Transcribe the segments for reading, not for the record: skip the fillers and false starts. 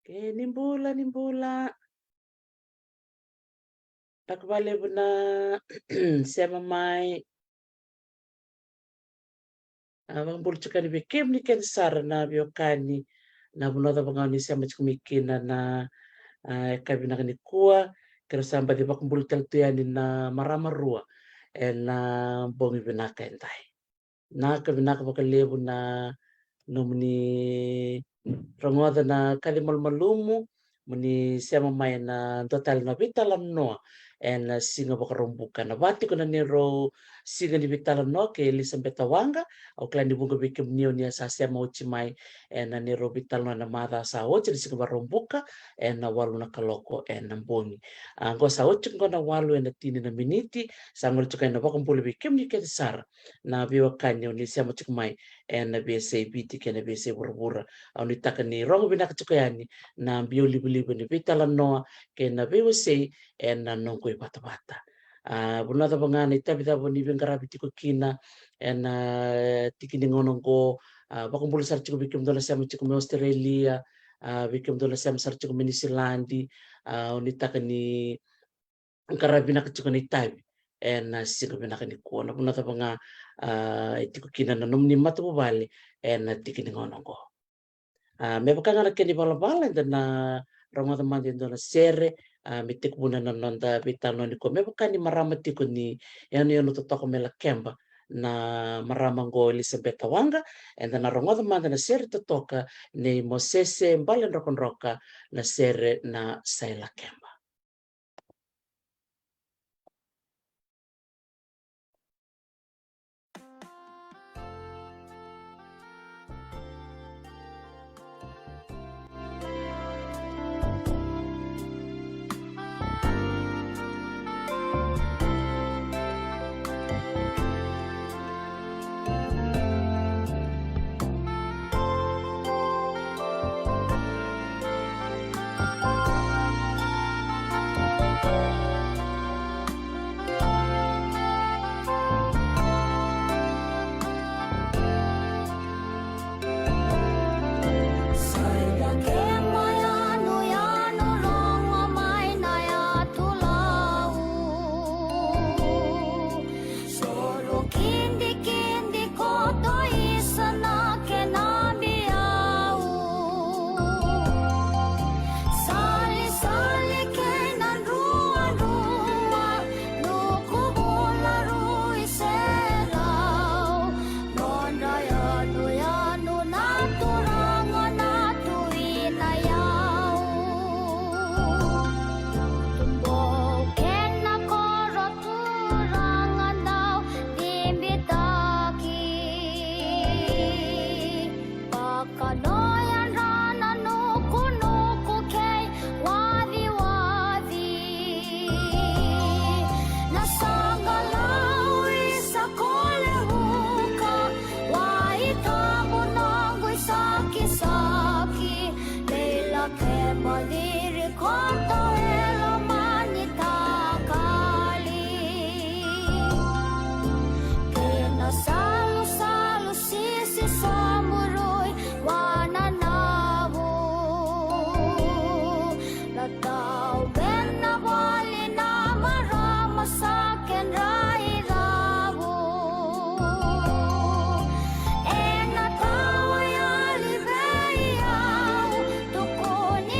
Ke nimbula nakabale na sema mai mambulu chukani bikim ni ken sara na biokani na bunota bangani sema chukumikina na kabina ni kua kero samba di bakumbulu teltuyani na marama rua na bongi binaka entai na kabinaka bakalebu na nomni rongoda na kalimal malumu muni sema mai na total na vitala noa singa bakarombuka na bati kuna nero singa ni vitala no ke Elizabeth Wanga au klani bunga bikim nio ni sa sema uchi mai na nero vitala na mada sa ochi ni singa barombuka na walu na kaloko na mbongi ngo sa ochi ngona walu na tini na miniti sa ngol chukai na bakampulu bikim ni ke sara na biwa kanyo ni sema chukumai na BSA biti ke na BSA bura au ni taka ni rongo binaka chukayani na bio libu ni vitala noa ke na BSA na nongko bata-bata. Bunata bangana itabi tabo ni bengarabi tiko kina na tikini ngonongo bakumbulu sar chiko bikim dola sama chiko me Australia bikim dola sama sar chiko me New Zealand ni taka ni karabina ka chiko ni itabi na siko binaka ni kuona bunata banga itiko kina na nomni matu bali na tikini ngonongo. Me bakanga keni bala-bala na ramata mandi na sere mitik buna na nonda bitano ni ko me bakani marama tiko ni yani totoko mela kemba na marama ngo Elizabeth Wanga na ramata mandi na sere totoka ni Mosese mbale roka na sere na Saila Kemba. Tukuni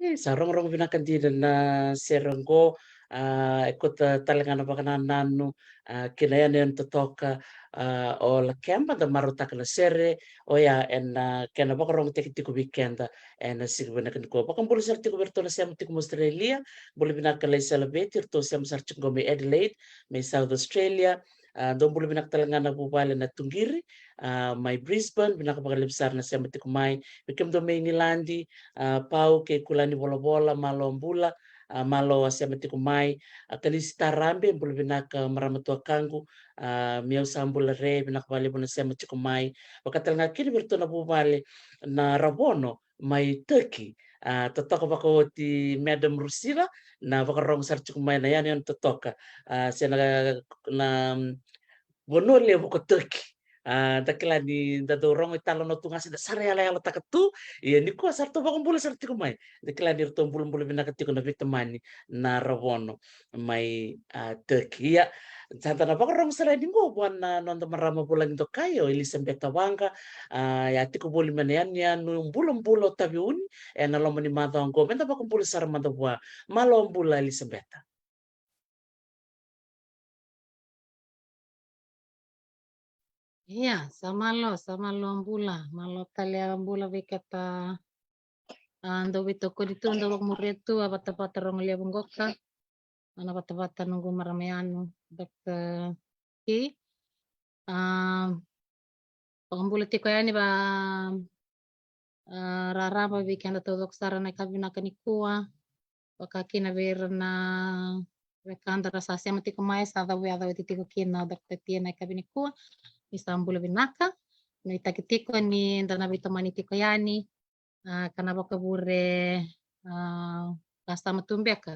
sarong-rong vinakandina na serenggo ikut talangana bakanananu kinayana yan totoka o la kemba da marutaka na sere o ya en kena bakarong tiki weekenda en sigbana kan ko bakang bulu sarti ko berto na siam tiku Australia bulu binaka la celebrate irto siam sarti ko me Adelaide me South Australia dong bulu binak talangana bubale na tunggiri mai Brisbane binaka bakalib sar na siam tiku mai bikem do me Nilandi pau ke kulani bola-bola malo ambula malo siam tiku mai kanisi tarambe bulu binaka maramatua kangu miau sambula re binak bale bona sema tiku mai wakatal ngakiri berto na bubale na rabono mai Turkey totoka bako ti Madam Rusila na bakarong sar tiku mai na yan totoka sena na bonole bako Turkey dakila ni dadorong italo no tunga sida sare ala ala takatu iya ni ko sarto bakong bula sarti ko mai dakila ni rto bulu binakati ko na vitamani na rawono mai Turkey ya santa na bakarong sara ni go buan na nonto marama bulan to kayo Elizabeth Wanga ya tiko buli manean ya no bulo tabi uni na lo mani mata ngo menta bakong bula sara mata bua malo bula Elizabeth. Iya, sama lo ambula, malo talia ambula bekata ando bitoko dito ando wag muretu abata-bata rong lia bunggoka ana bata-bata nunggu maramayano dokta ki pangambula tiko yani ba rarama bikenda to doksara na kabina kanikua wakakina berna rekanda rasa sema tiko mai sada we ada tiko kina dokta tia na kabinikua isambula binaka no itakitiko ni ndana bitomani tiko yani kana bakabure kasama tumbeka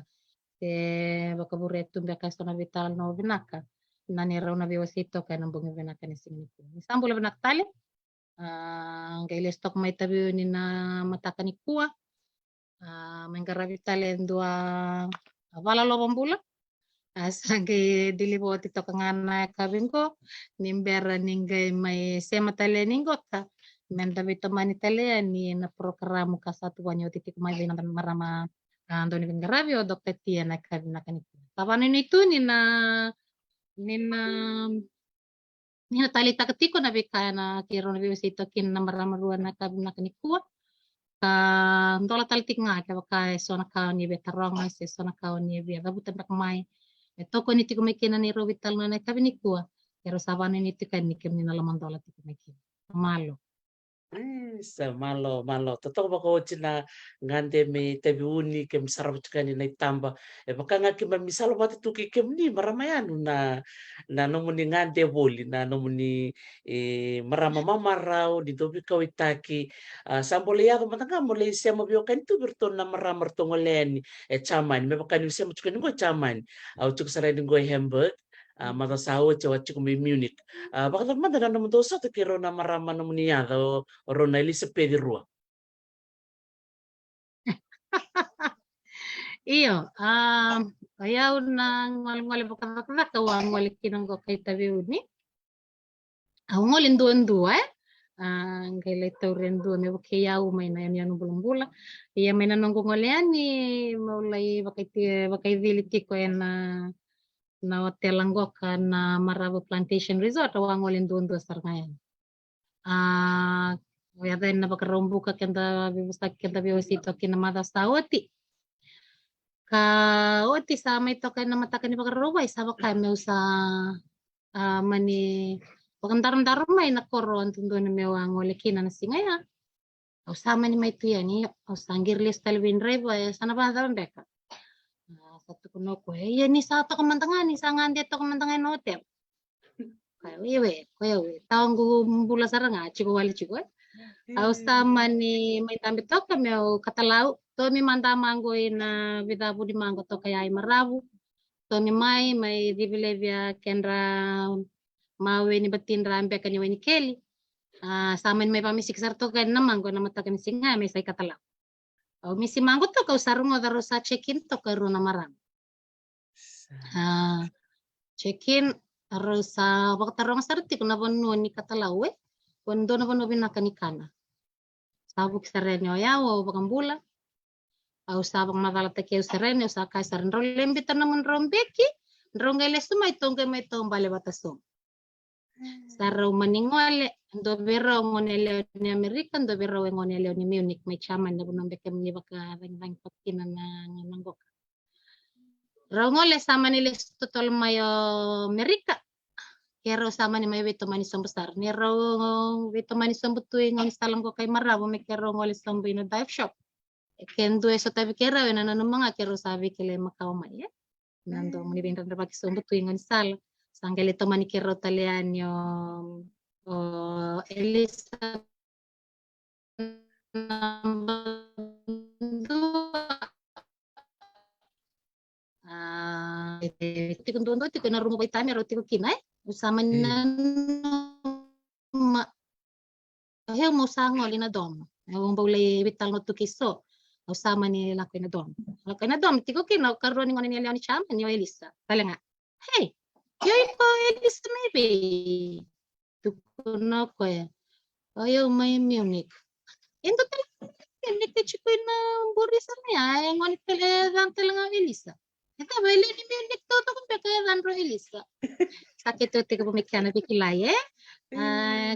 bakabure tumbeka sona vital no binaka nani rauna biwasito kana bungi binaka ni siniku isambula binaka tali ngaile stok mai tabi ni na mataka ni kuwa mengara vitale ndua vala lo bambula asage dilibo tito kangana kabinko nimbera ningai mai sema tale ningota menda vitamani tale ni na programu kasatu wanyo titik mai bina marama andoni bingarabi o dokter tia na kabina kaniko kapan ini tu nina tali takatiko na bika na kiro na biwasito kin na marama ruan na kabina kaniko ndola tali tik nga ka sona ka ni betaronga se sona ka ni bi gabutan tak mai toko ni tiko mekina ni robital na kabiniko pero sabana ni tikan ni kemni na laman dola tiko mekina malo Sa malo totoo bako china ngande me tabi uni kem sarap chukani na itamba baka nga kima misalo bati tuki kem ni maramayanu na nomuni ngande boli na nomuni marama mamarau di dobi kawitaki sambole yado matanga mole siya mabio kan tu berton na marama tongoleni chaman me baka ni siya chukani go chaman au chuk sarai ngo Hamburg mata sawo cewa cukup Munich bakal teman dan namun dosa tu kira nama rama namunia atau rona Elizabeth di ruang iyo ayaw nang maling-maling bakak-bakak kawang walik kinang ko kay tabi uni ngolin duan-dua kay letaw rin duan may bakiyaw may na yan bulang-bula iya may nanonggo ngolian ni maulay bakay diliti ko yan na hotel langgoka na Maravo Plantation Resort awang ngolin duan-dua sarngayan Wala na bakarombuka kenda bibusta kenda biwasito kinamada sa oti ka oti sa may to kay namata ni bakaroway sa baka may usa mani pakandaram-daram may nakoron tundo na may wangole kina na singaya usama ni may tuyani usanggir list talwin reba sana ba daron beka satu kuno ko ya ni sa to kamantangan ni sa ngande to kamantangan no hotel kayo we taong bula saranga chiko wali chiko usama ni may tambit to kami katalau to mi manda mango na vida budi mango to kaya ay marabu to mi may dibilevia kendra mawe ni batin rambe kanya ni keli saman may pamisik sarto kan na mango na matakan singa may say katalau misi mango to kau sarungo daro sa check-in to karo na maram check-in terus waktu tarong sarti kuna ponu ni katalau kondo na ponu binakanikana sabuk sarenyo yawo bakambula Au sabang madala take usarene usa kaisar ro lembi tanamun rombeki rongele suma itonge mai tombale bataso. Sarau maningole ndo bero ngonele ni Amerika ndo bero ngonele ni Munich mai chaman na bunombe kemni baka rang pakina na nangok. Rongole sama nile totol mayo Amerika. Kero sama ni mayo beto mani besar. Ni ro beto mani sombutu ngon salam ko kay marabo me kero ngole sombu ino dive shop. Kendo eso tabi kera wena nanu mga kero sabi kele makao mai. Nando muni benda baki sombutu ngon sal. Sanggale to mani kero talianyo Elisa tiko ndondo tiko na rumo itami ro tiko kinai usama ma he mo sango lina dom ang bole vital no tukiso usama ni lako na dom tiko kina karo ni ngoni ni Leoni Cham ni Elisa talenga hey yo iko Elisa maybe tuko na ko ayo may Munich endo Munich chiko na borisa niya ngoni tele dan telenga Elisa. Ito bali ni Munich to kung pekaya dan ro Elisa. Sakit to tiga pemikiran pikilay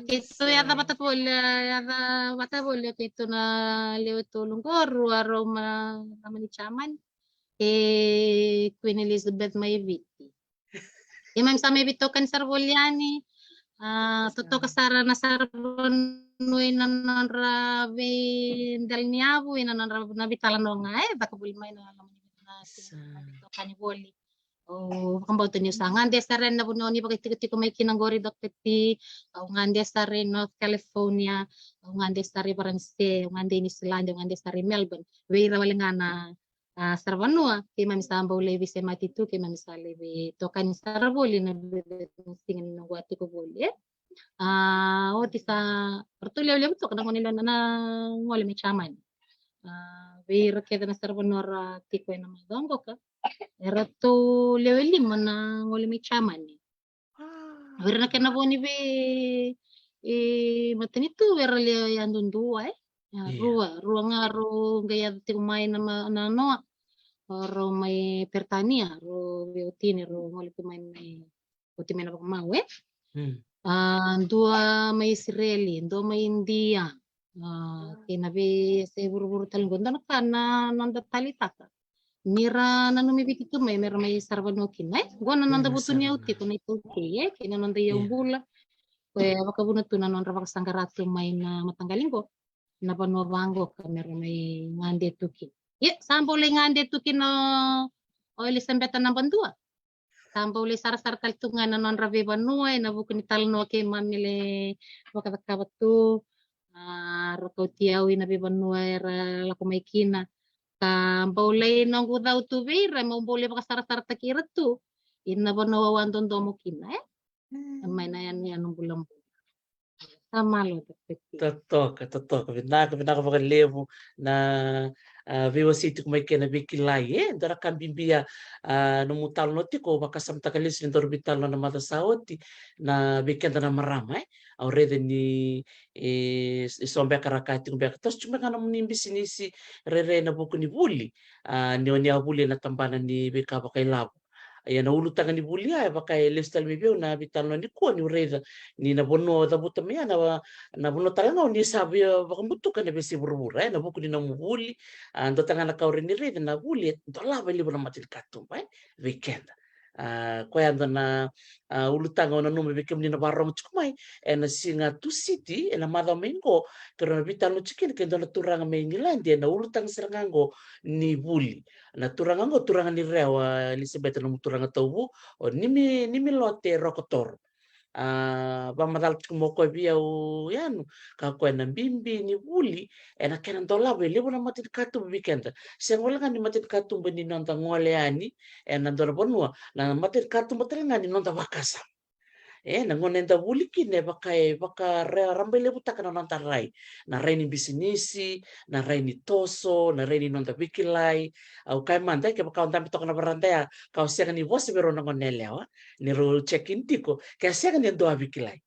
kito yata bata boleh kito na leo tulong ko ruaro naman ni Chaman Queen Elizabeth Mayviti. Imam sa Mayvito kan Sarvoliani toto kasara na sarvonoy na nanrabe dal niyabu na nanrabe na bitalan no nga baka bulmay na naman na kaniboli. Oh, kambal to news ngande sa ren na buno ni bakit tiko may kinanggori dokpeti ngande sa ren North California ngande sa ren Paranse ngande ni Zealand ngande sa ren Melbourne we rawalingana sarvanua kay mamisamba ulevi se matitu kay mamisale we tokan saraboli na tingin no wati ko boli o tisa pertulia ulevi to kana nila na ngole mi chaman we rakeda na sarvanua tiko na madongo ka era to leweli mana ngole mi chaman ni. Vera kena boni be matani tu vera le yandun dua rua ngaro gaya tiku mai na no ro mai pertania ro beutini ro ngole tu mai utime na mau dua mai Israeli dua mai India kena be se buru-buru talunggonda kana nanda talitaka mira nanu mi bikitu mai mera mai sarvanokin gua nanda butunya uti kuna itu kina nanda bula kwe wakabuna tu nanon ravak sangkaratu mai na matanggalinggo na panwabango kamera mai ngande tuki sambo le ngande tuki no o Elizabeth na bandua sambo le sar taltungan nanon rave banuai na bukuni talno ke mamile wakabatu rakau na bibanuai ra lakumay kina baulay nang daw tu vera mo bole makasara-sara takira tu ina ba nawawanton do mo kina may na yan ng bulang sama lo Totoka vinaka baka levo na viwa situ kumai kena bikilai ndara kambimbia no mutalo no tiko makasam takalis ni dorbitalo na mata saoti na bikenda na marama au rede ni sombe karakati kumbe tos cuma kana munimbi sinisi rere na buku ni buli ni oni abuli na tambana ni beka pakai labu ya na ulu tanga ni buli ya pakai lifestyle mibio na bitalo ni ko ni ureda ni na bono da butamia na bono talanga ni sabi bakambutu kana besi burbura na buku ni na muhuli ando tanga na kaurini rede na buli ndo lava libo na matil katum weekend ko ando na ulu tanga ona nume bekem ni na barong chukumai na singa tu city na madha mengo kero na bitalo chikin kendo na turanga mengilandi na ulu tanga serangango ni buli na turangango turanga ni rewa Elizabeth na turanga taubu o nimi lote rokotor bamadal moko bia o yanu ka ko na bimbi ni buli na kena dola be lebo na matit katu weekend sengola ni matit katu beni nonta ngole ani na dola bonua na matit katu matrenga ni nonta wakasa na ngonenda buli kine baka rambe lebu takana nonta rai na rai ni bisinisi na rai ni toso na rai ni nonta bikilai au kai manda ke baka onta pitokana barandaya kau siaga ni bosi bero na ngonelewa ni ro check in tiko ke siaga ni doa bikilai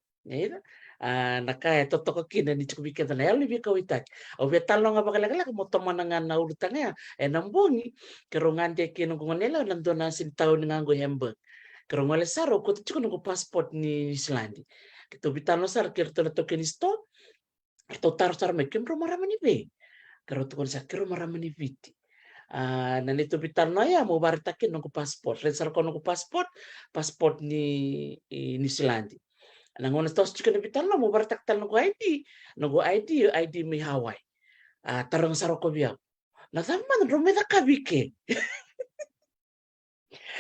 nakaya totoko kina ni chuku bikenta na yalu bika witak o betalo nga bakalagala mo tomanangan na ulutanga nambongi kerongande kino ngonela nandona sintau ngango hembe kerongole saro ko chuku nungu passport ni Islandi kito bitalo sar kirto na tokenisto kito tar sar me kembro maramani be kero tukon sa kero maramani viti na nito bitalo ya mo baritakin nungu passport resar ko nungu passport ni Islandi nangono tos chuku na bitalo mo baritak tal nungu ID mi Hawaii tarang saro ko biya na taman romeda kabike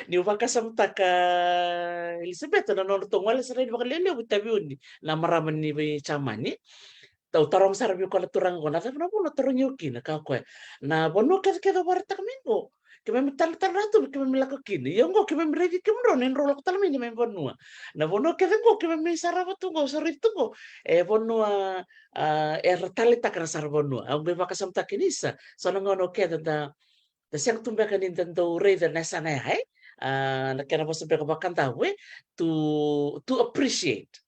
ni wakasam taka Elizabeth na nono tongwala sa rin makalele utabiuni na maraman ni chamani tau tarong sarbi ko turang ko na na puno tarong yuki na kakwe na bono kada warta kamingo kime tal ratu kime milako kini yongo kime ready kime ron enrolo ko talmi ni bonua na bono kada ko kime mi saraba tungo sarito ko bono tali takara sarbonua ang be wakasam takinisa so nangono kada da siang tumbekan in tento reda nasana hai na kena posso pegar bakanta we to appreciate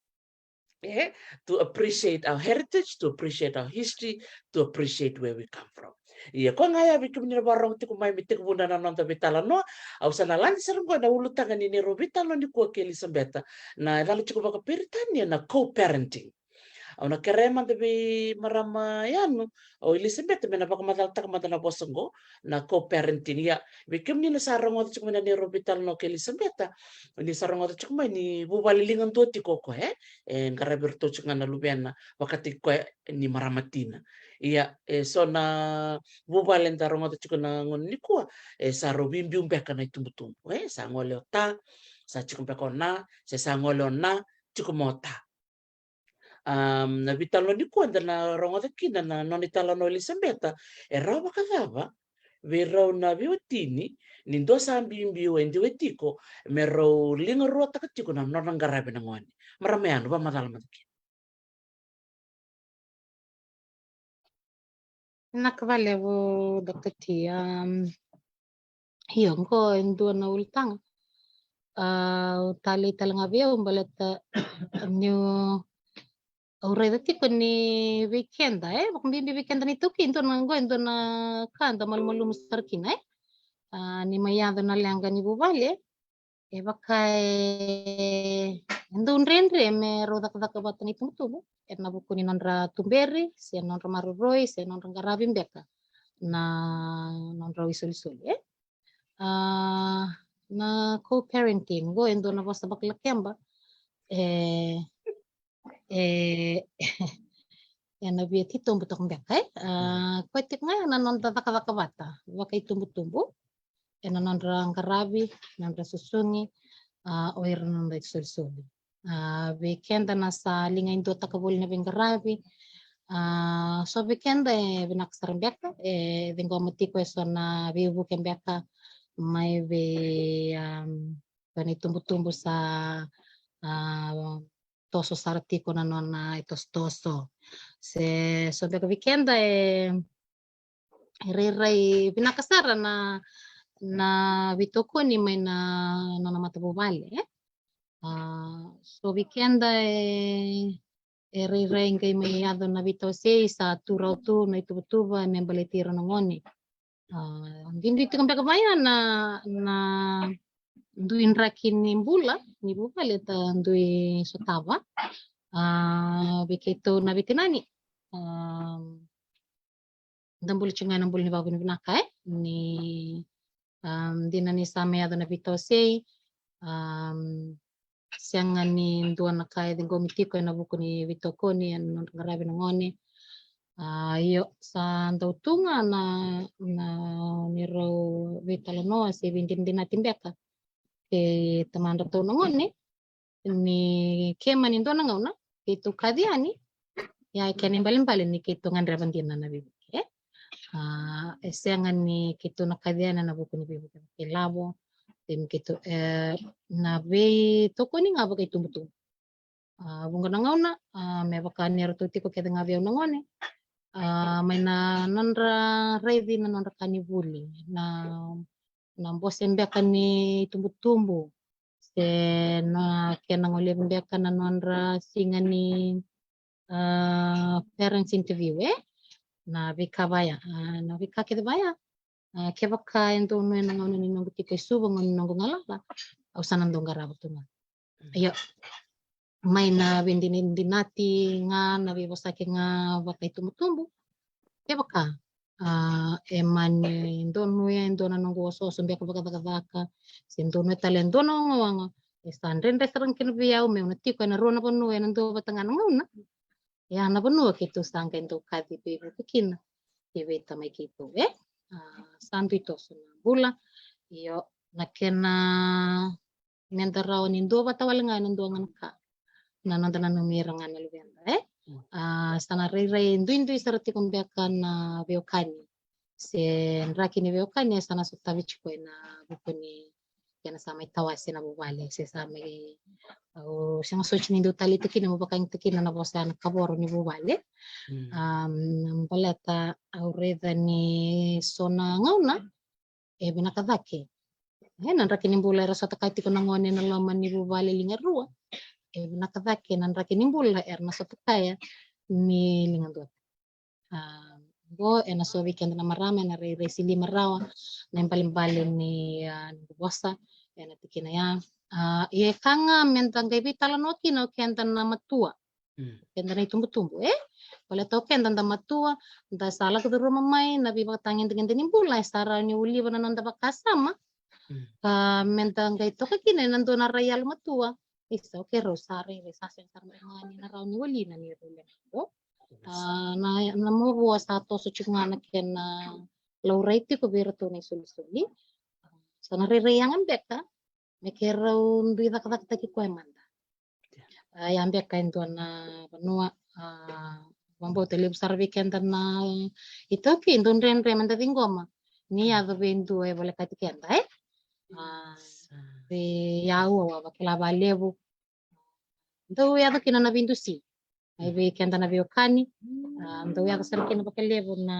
to appreciate our heritage, to appreciate our history, to appreciate where we come from. Iya, ko ngaya bikin ni barang ti ko mai mitik bunda na nonta bitala no, au sana lan serem ko na ulutangan ni robitalo ni ko ke Elisabetta. Na lalu cukup baka Britania na co-parenting. Au na kerema de marama yanu o Elizabeth me na baka madal tak madana bosongo na co-parenting ya bikim ni sarang o cuma ni robital no ke Elizabeth ni sarang o cuma ni bubalilingan to ti koko ngara berto cuma na lubena wakati ko ni maramatina iya so na bubalen tarong o cuma na ngon ni ko saro bimbium beka na itumbutumbu sa ngole ta sa cuma beka na sa ngole na cuma mota na vitalo ni kwenda na rongo de kina na noni tala no Elisabetta rawa kadava verau na viotini ni ndo sambi mbio endi wetiko mero linga ruota katiko na nona ngarabe na ngoni marameano ba madala madaki Nakavale vo dakati hiyo ngo endo na ultang tali talanga via umbalata new Aureda tiko ni weekend bakang bibi weekend ni tuki ento na kanda malu sarkina ni mayado na langa ni bubale bakai endo unrenre me roda kada batan itu tubu erna buku ni nondra tumberi si nondra maruroi si nondra garabi mbeka na nondra wisul na co-parenting go endo na basta bakla kemba na bia ti tumbu tong bekai ko tik nga na non tata kata bata wakai tumbu na non rang karabi non susungi oir non da sul weekend na sa linga indo takabul na bengarabi so weekend binak sarambeka dengo mati ko so na vivu kembeka mai be bani tumbu sa toso sartiko na nona itos toso se so beka weekend rei binakasara na vitoko ni may na nona matabubale so weekend rei ngay may ado na vito sei sa turau tu na itubutuba may baletiro ng ngoni hindi ito kang beka na duin rakin ni bula ni bubale ta dui sotava bikito na bitinani dambul cunga nambul ni babu ni binaka ni dinani sa mayado na bito sei siangan ni dua na kaya din gomitiko na buku ni bitoko ni an ngarabi ng ngoni yo sa dautunga na niro vitalano si bindin din natin beka ke teman rato ngoni ni kema ni dona ngauna itu kadiani ya kani balin ni kitu ngandraban din na bibi siangan ni kitu na kadiana na buku ni bibi ke labo tim kitu na be toko ni ngaba kay tumutu bunga na ngauna me baka ni rato tiko ke ngabi na ngoni may na nandra ready na nandra kanibuli na bosen beka ni tumbu-tumbu se na kena ngole beka na nandra singa ni parents interview na vika baya na vika kita baya ke baka ento no na ngau ni nongo tiko suba ngau nongo ngalala au sanan dongara betuna ya mai na bendini dinati nga na bibosake nga baka itu mutumbu ke baka eman ndonu ya ndona nongo so mbia ka baka baka sindonu talen dono ngawanga estandren restaurant kin biau me una tiko na rona ponu na ndo batanga nguna ya na ponu kitu sangka ndo kadi bibu bikin tibe tamai kitu santu ito suna bula iyo nakena mentarao ni ndo batawalenga ndo nganka na nanda na numiranga na lubenda sana rei ndu sarati kumbiaka na beokani se nraki ni beokani sana sutavi chikwe na bukuni yana sama itawasi na bubale se sama au sanga sochi ni ndo tali tikina mubaka yung tikina na bosa na kaboro ni bubale mbalata au reda ni sona ngauna binakadhake nanraki ni mbula rasata kaiti kuna ngone na lama ni bubale lingarua binakadhake nanraki ni mbula erna satu kaya ni lingandua go ena so weekend na marama na resili marawa na mbali ni bosa ena tikina ya ye kanga mentang gabi talanoki no kenta na matua kenta na tumbu wala tau kenta na matua nda sala ke rumah mai na biba tangin dengan ni mbula sara ni uli bana nanda bakasama mentang gai to kine nando na rayal matua isa oke rosare resase sarma ngani na raw ni uli na ni rule na mo buwa sato so chungana ken laureti ko birato ni sulisuli sana reyangan beka mekero ndui tak ki ko manda yang beka ento na banua mambo tele besar weekend na itu ki ndon ren manda tingoma ni ado bendu boleh kati kenda de yau wa bakela balebu ndo ya kina na bindu si ai weekend na biokani ndo ya kasar kina bakelebu na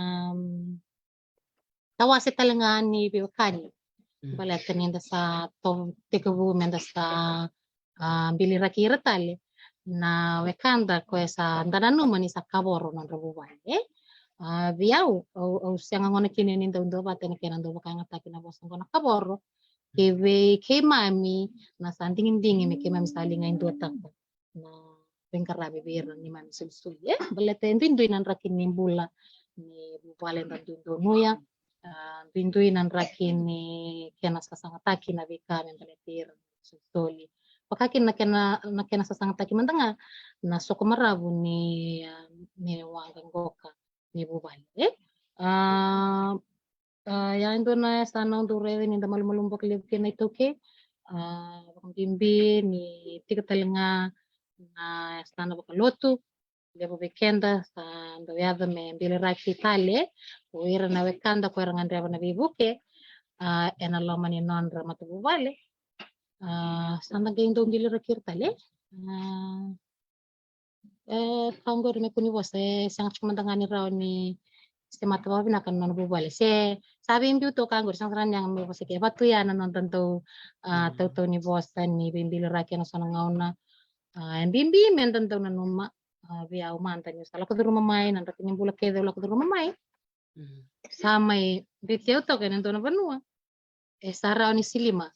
tawase talangani biokani bala kanenda sa to tekebu menda sa bili rakira tale na wekanda ko sa ndananu mani sa kaboro na robo bale biau au sianga ngone kini ni ndo batene kena ndo bakanga takina bosan kona kaboro keve ke mami na sandingin dingi me ke mami salinga indo takko na bengkara bebera ni mami sul bala tendu indo nan rakin nimbula ni bupale ndandu noya bindui nan rakini kena sasangataki na bika membaletir sutoli pakakin na kena sasangataki mantanga na soko marabu ni wangangoka ni bubale ya indo na sana ndure ni nda malumulumbo kile kena itoke bimbi ni tiga talinga na sana bakalotu lebo bekenda sa ndo yada me bile raki tale uira na wekanda kwa rangandria na bibuke ena loma ni nondra matu bale sanda gendo bile raki tale kangor me kuni bose sangat kumandangani raw ni mata babi na kan non bubale se sabi imbi to kangor sang yang me bose ke batu ya na nonton to to ni bosa ni bile raki na sana ngauna bimbi men tanto na numa biau mantan yo sala ko rumah mai nan rating bula ke dela ko rumah mai samai biteu to ken na banua sara ni silima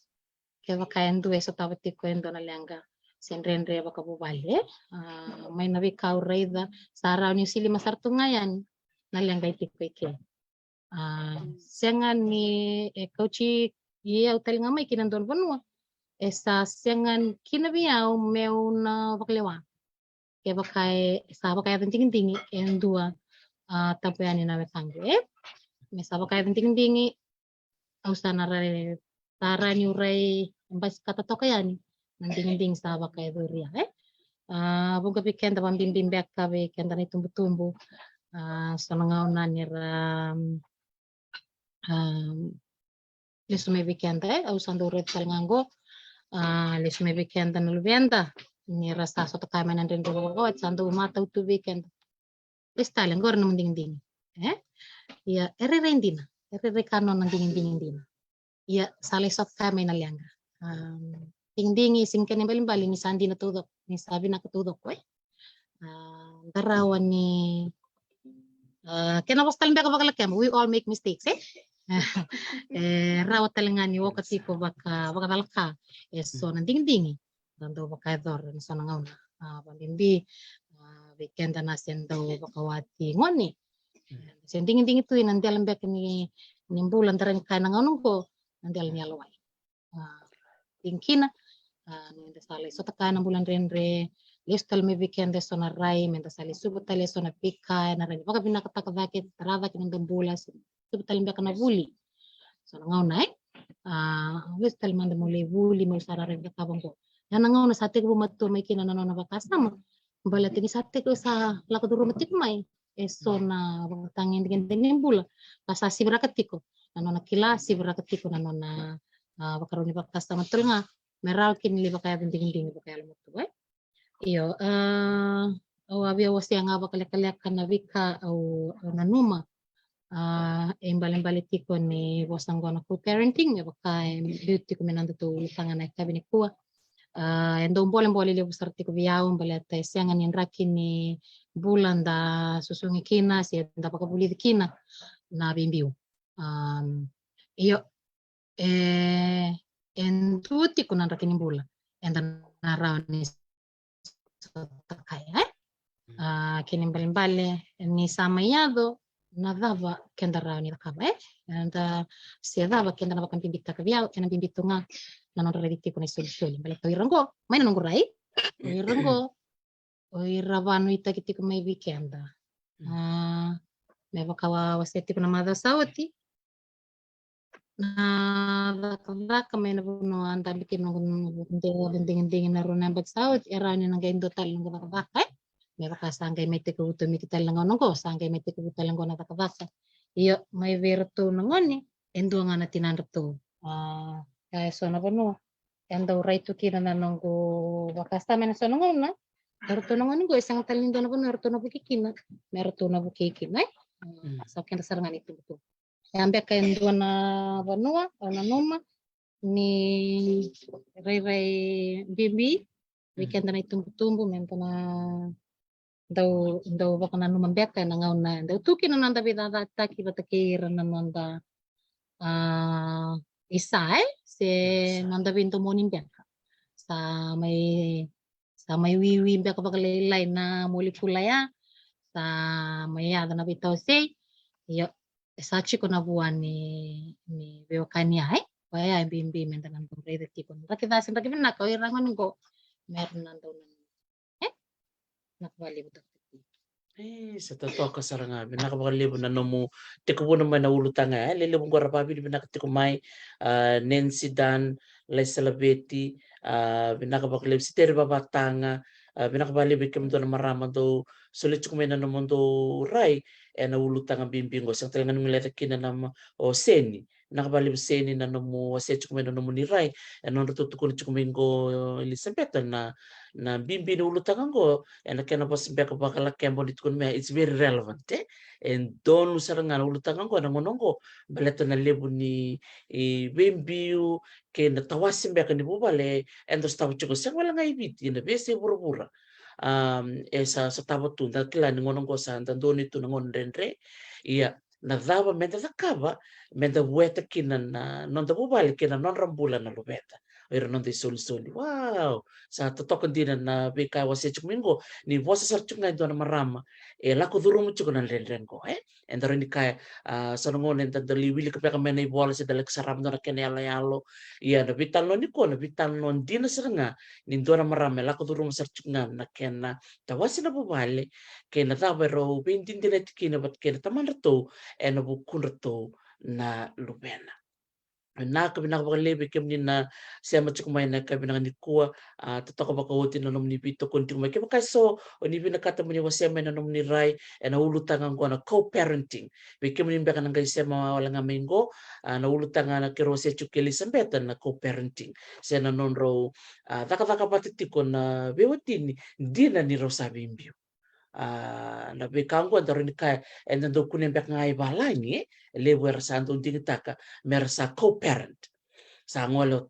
ke bakaen du eso tabati ko endo na langa senrenre baka bubale mai na bikau reida sara ni silima sartungayan na langa itiko ke sengan ni coachi ye hotel ngamai kinan don banua esa sengan kinabiau meuna baklewa ke bakai sa bakai tinggi en dua tapuani na wetangge me sa bakai tinggi ausana re tara ni urai mbas kata tokayani nanding sa bakai duria buka piken tabam bimbim beka be kenda ni tumbu sanangau nanira lesume bikenda ausandure talngango lesume bikenda nulvenda ni rasa soto kama nan den dogo sandu mata utu weekend estale ngor na mending ya ere kano nan ding ya sale sot kama na lianga ding singken bali ni sandi na todo ni sabi na todo ko Tarawan ni kena was talim baka bakal kem. We all make mistakes, eh? Rawat talingani wakati ko baka talaka. So nanding dingi. Nando baka dor so nangaw na. Palindi weekend na sendo baka wati ngoni. Sending ding itu nanti alam baka ni bulan tarang kay nangaw ko nanti alam yalaway. Tingkina nenda sale so takana bulan renre listal me weekend so na rai menda sale subutale so na pika na rai baka binakataka vakit tarava kinang bulas subutale baka na buli so nangaw na listal manda muli buli mo sarare baka bangko yan nangaw na sate ko bumato may kinanano na baka sama bala tini sate ko sa lakaduro matik may so na tangin dengan bula pasasi berakatiko nano na kilasi berakatiko nano na bakaroni baka sama tulnga meral kin liba kaya ding kaya mo to iyo awabia wasi nga bakal-kalyak na wika o nanuma imbalik ko ni wasang ko na co-parenting baka beauty ko minanda to tangan na kabi ni kuwa endo boleh libo sarti ko biyaw balat siangan yang rakin ni bulan da susungi kina si da baka buli kina na bimbiu iyo en tutti con andra kini bula en naraw ni kaya kini bale ni samayado nadava kenda raw ni kaba and si dava kenda na bakang bimbita kabiao kena bimbito nga nanon rediti ko ni soli bale to irango may nanong rai irango o iravano ita kiti ko may weekend may bakawa waseti ko na mada sauti na baka may nabuno ang tabi kinong na ron ang bagsaot era ni nang gayon total ng baka may baka sanggay may tikuto may kital ng anong ko sanggay may tikuto lang ko na baka iyo may verto ng oni endo nga na tinanap to kaya so na puno endo right to kina na nung ko baka sa men so nung na verto ng ko isang talindo na puno verto na bukikina merto na bukikina sa kaya sarangan ito to Yambe kain dua na banua o na noma ni rai bibi weekend na itumbu mento na daw baka na numa beka na ngaw na daw tuki na nanda bidada taki batakira na nanda isay se nanda binto monin beka sa may wiwi beka bakalilay na molekulaya sa may yada na bitaw say yo sachi ko na buwan ni Beokania kaya bimbi menta nang pumrede tipo rakitasin rakibin na ko irangon ko meron nandaw na nakabali budak sa totoo ka saranga binakabakalibo na nomu tikubo naman na ulutanga lilibong ko rapabi binakatikumay Nancy Dan Laisalabeti binakabakalib si Terry Babatanga binakabalib ikim do na marama do sulit kumay na naman do ray na ulutanga bimbingo sang talaga nung leta kina na o seni nakabalib seni na nomu se kumay na nomu ni ray no natutukun kumingo Elizabeth na bimbi na ulutangan ko and kena pas beka bakala kembo ditkun me it's very relevant and don usarangan ulutangan ko nangonongo baleto na lebu ni bimbiu ke natawasin beka ni bubale and dos tawo chuko sang wala ngai bit ina bese pura-pura sa tawo tu kila nangonongo sa andoni tu nangon renre iya nadava menda takaba menda weta kina na non da bubale kina non rambula na lubeta ero non dei soli wow sa totokan din na bika wasi chukmingo ni wasa sar chukngai do na marama lako durumu chukunan len ko and ro ni kaya sa ngon en tadali wili ka peka menai bola sa dalek saram do na kene yalo iya na bital no ni ko na bital no din na sanga ni do na marama lako durumu sar chukngan na kena tawasi na bubale kena tabero bintin din tikina bat kena taman reto na bukun reto na lubena na kabinakabakalebe kem ni na siya matsukumay na kabinakanikua tataka bakawutin na ni pito kunti kumay kaya so ni binakata mo ni wasya may nanom ni Rai naulutangan ko na co-parenting bikim ni baka nang siya mawala nga minggo naulutangan na kiro siya chuk Elizabeth na co-parenting siya nanon ro taka patitiko na bewatin di na ni Rosa Bimbio na bekanggo andaro ni kaya and ando kunin bek ngai balani lewer santo dingtaka mersa co-parent sa ngolo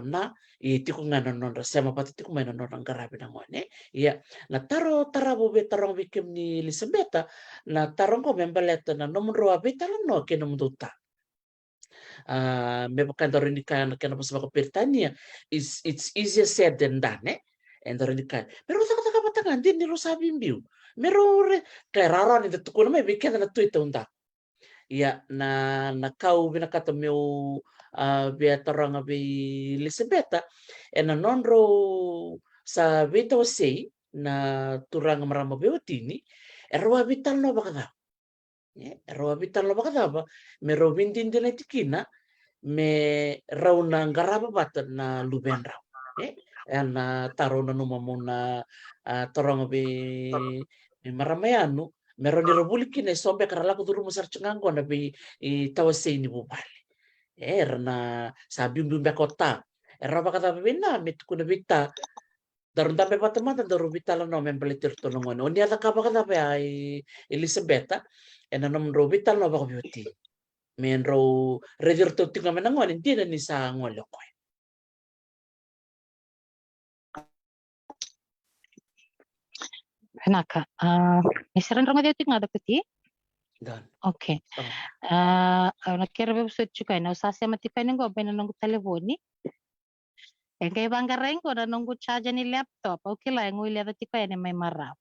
na Iti ko nga non rasema pati ko may non ang garabi na ngone. Iya, na taro tarabo be tarong bikim ni Elisabetta na tarong ko membaleta na nomro abi talang no kinumduta. Me bakanda rin kana pas bako Britania is it's easier said than done and rin ka. Pero taka patangan din ni Rosabi mbiu. Mero re kay rara ni datu ko na may bikenda na tuita unda. Iya na kau binakata meu via taranga bi Elisabetta e na nonro sa vita wasei na turanga marama beotini e roa vital no bakada. Roa vital no bakada me ro vindin dina tikina me rauna ngaraba bata na luben rau. Na taro na numa muna torong be maramayanu meron ni robuliki na sobe karala ko duru musar cungango na be tawase ni bubale. Na sabi bimbe kota. Era baka tabi na mit kuna bita darun tabe patamata daru bita la no membeletir to nongon. Oni ala ka baka tabi ay Elisabetta na nom ro bita no baka beauty. Men ro redirto tinga menangon hindi na ni sa ngoloko. Naka, isiran rong dia tinga dapeti. Dan. Okay. Nakira ba sa chukay na usasya matikay nang go ba nang telefoni. Kay bangareng ko na nung charge ni laptop. Okay la ng ulia dati kay ni may marap.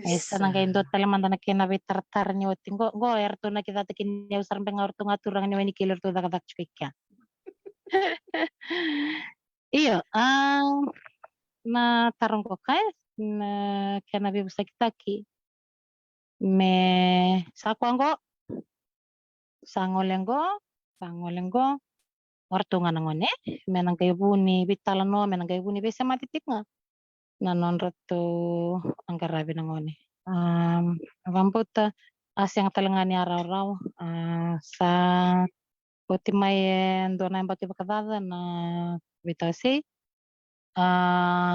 Esa nang kay indot talamanda na kinabitar-tar ni oting go erto na kita takin ni usar bang orto ngaturang ni wani killer to dakadak chukay. Iyo, na tarong ko kay na kanabi sa kitaki. Me sakwanggo sangolenggo orto nga nangone menang kayo buni bitalano menang kayo buni besa matitik nga nanon reto ang garabi nangone vamputa asyang talangani araw-araw sa poti may dona yung bati bakadada na bitasi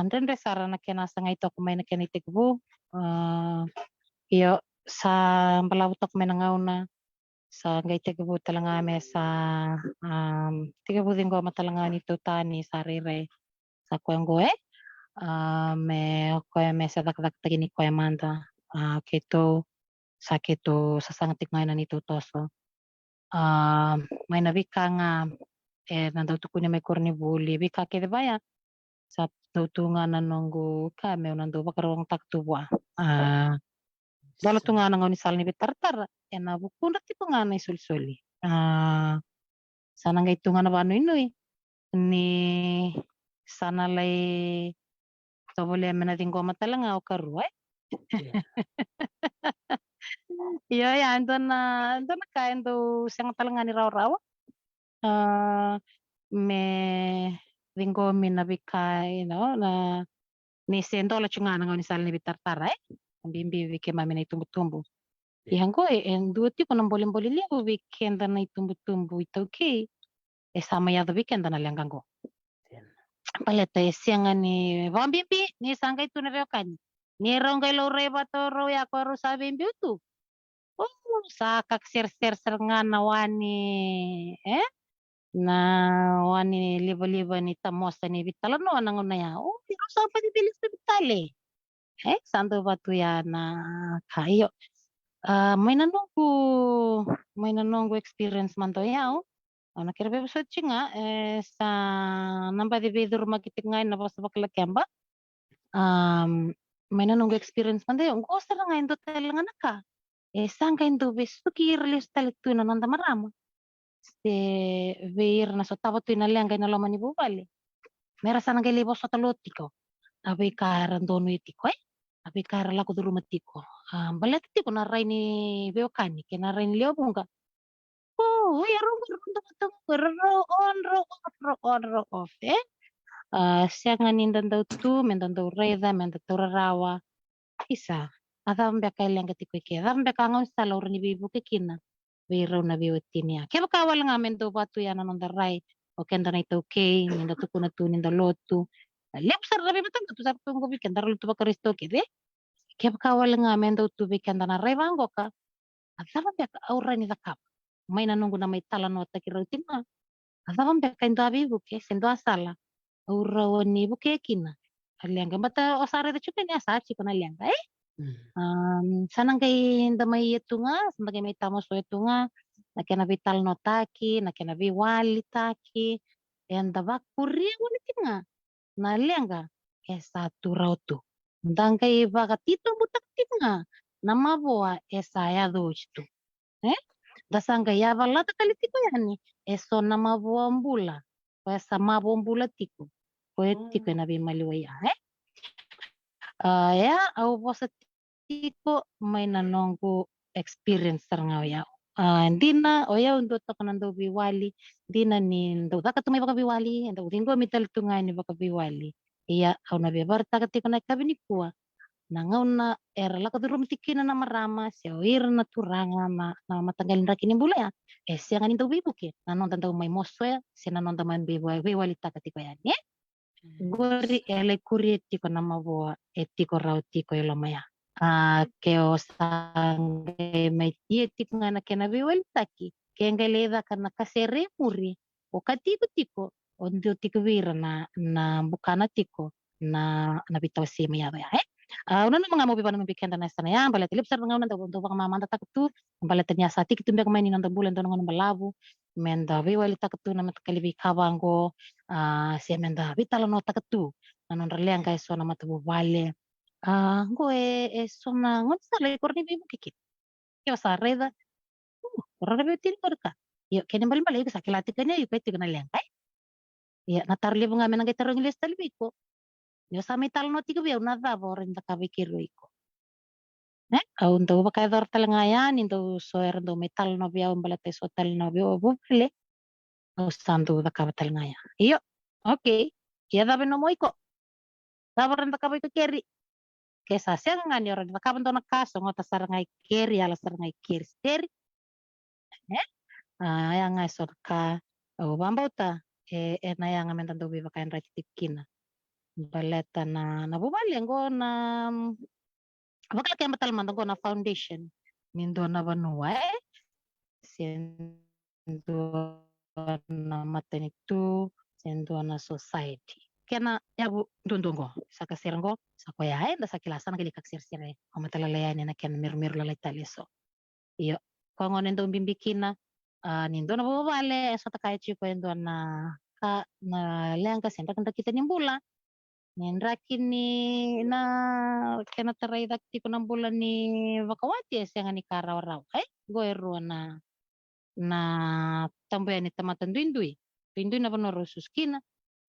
then resara na kinasa nga ito kumay na kinitik bu iyo sa balawtok may nangauna sa gay tigabu talanga me sa tigabu din ko matalanga ni tutani sa rire sa kuenggo me koya me sa dakdak tagini koya manda kito sa sangatik ngayon na nitutoso may nabika nga nandaw to kunya may kornibuli bika kede baya sa tutunga na nunggu kame nandaw bakarawang taktuwa dalo to nga nang ni sal ni bitartar na bukunat ito nga na isulsuli sana nga ito nga na bano inoy ni sana lay tobole menating ko matalanga o karuay iyo yan doon na kain do siyang talanga ni raw me ringo minabikay no na ni sendo la chunga nga ni sal ni bitartar bimbi wike mami na itumbu-tumbu. Ihan ko en duti ko nang bolim-bolim liya weekend na itumbu-tumbu ito okay. Sama ya weekend na lang ko. Paleta siyang ni bimbi ni sangkay tu na kan. Ni ronggay lo reba to ro ya ko ro sa bimbi tu. Oh sa kaksir-sir nga nawani na wani libo-libo ni tamosa ni bitalan no nang unaya. Oh, sa pa di bilis na bitale. Santo batu ya na kayo. May nanonggo experience man to yaw. Nakirebe sa nga sa namba di bedur magitik nga na basta baklakyan ba. May nanonggo experience man to yaw. Gusto na nga indo talaga na ka. Saan ka indo besto kirlis talikto na nanda marama. Veir na so tapo to inalang kay nalaman ni bubali. Mera sana kay libo sa talotiko. Abay karandono itiko Abi kara lako dulu matiko. Balat tiko na ray ni Beokani kena ray ni Leo bunga. Oh, ro off siya nga nindan daw tu mendan daw reda mendan daw rawa. Isa. Adam be kailan katiko ke. Adam be kangon sa lor ni bibu ke kina. Biro na biwatinia. Kaya bakawal nga men daw batu yan anong daray. O kenda na ito okay. Ninda tuko na tu ninda lotu. Lep sar rabi matang tu sa tunggu bikin darul tu bakaristo kede. Kaya bakawal nga men daw tubig kanda na raywango ka. Adaban be ka aura ni dakap. May nanunggo na may talanot na kirautin na. Adaban be ka indo abibu ke sendo asala. Aurawani bukekina. Alianga bata osare da chuka ni asachi kona alianga. Sanang kay damay itunga, sanang kay may tamos so itunga, nakena vital no taki, nakena viwali taki, and the bakuri wani tinga, na alianga, esa turautu. Dang kay vakatito butak tinga, na maboa esa ya dochtu. Dasanga ya valata kalitiko yani, eso na maboa mbula, o esa maboa mbula tiko. Tiko na bimaliwaya, ya au bosa tiko may nanongku experience sarangao ya. Dina o ya untuk takanando biwali, dina ni ndo takatumay baka biwali, ndo ringo mital tungay ni baka biwali. Iya au na bebar takatiko na kabinikua. Nangaw na era la kaduro mitikina na marama siya ir na turanga na matanggalin ra kini bula ya. Siya nga nindaw bibuke. Nanon tandaw may moso ya, siya nanon tamay biwali takatiko yan. Gori ele kuri etiko na maboa etiko raw tiko ilamaya. Keo sangai may etiko nga na kinabiwal taki. Kaya nga leda ka na kasere muri. O katiko tiko. O ndio tiko vira na bukana tiko na nabitaw si maya ya. Una na mga mobi pa naman bigyan na sana yan. Balat ilip sa mga nanda baka mamanda takto. Balat niya sa tiki tumbiak may ninanda bulan doon ng malabo. Menda biwali takto na matakalibi kabango. Siya menda vitala no takatu nanon raliang kay so na matabu vale go so na ngon sa lay korni bibu kikit yo sa reda korra be tin korka yo kene bal bal yo sa kilati kanya yo kay tigna liang kay ya natarli bunga menang kay tarong ilis talbi ko yo sa metal no tigo yo na da borin da kabikiro ko au ndo ba kay dor talangayan ndo so er ndo metal no biya balate so tal no biyo bubule au sandu da kabatal ngaya iyo okay ya da no moiko sabaran da kabay ko keri kesa sengan ni orang da kaban to nakaso ngota sarangai keri ala sarangai keri steri yang ngai sorka o bambauta na yang amen tanto biba kain rakitikina baleta na bubali ngo na bakal kaya batal man ngo na foundation nindo na banua sendo na matenitu sendo na society kena ya bu dundungo saka seranggo sako ya da sakilasan kali kaksir sire o matalalayan na ken mirmir lalay taliso iyo kongo nendo bimbikina nindo na bubale so takay chiko endo na na lenga senda kanda kita nimbula nindra kini na kena taray dakti ko ng bulan ni wakawati siya nga ni karaw-raw goero na tambayan ni tamatan duinduy na panoro suskina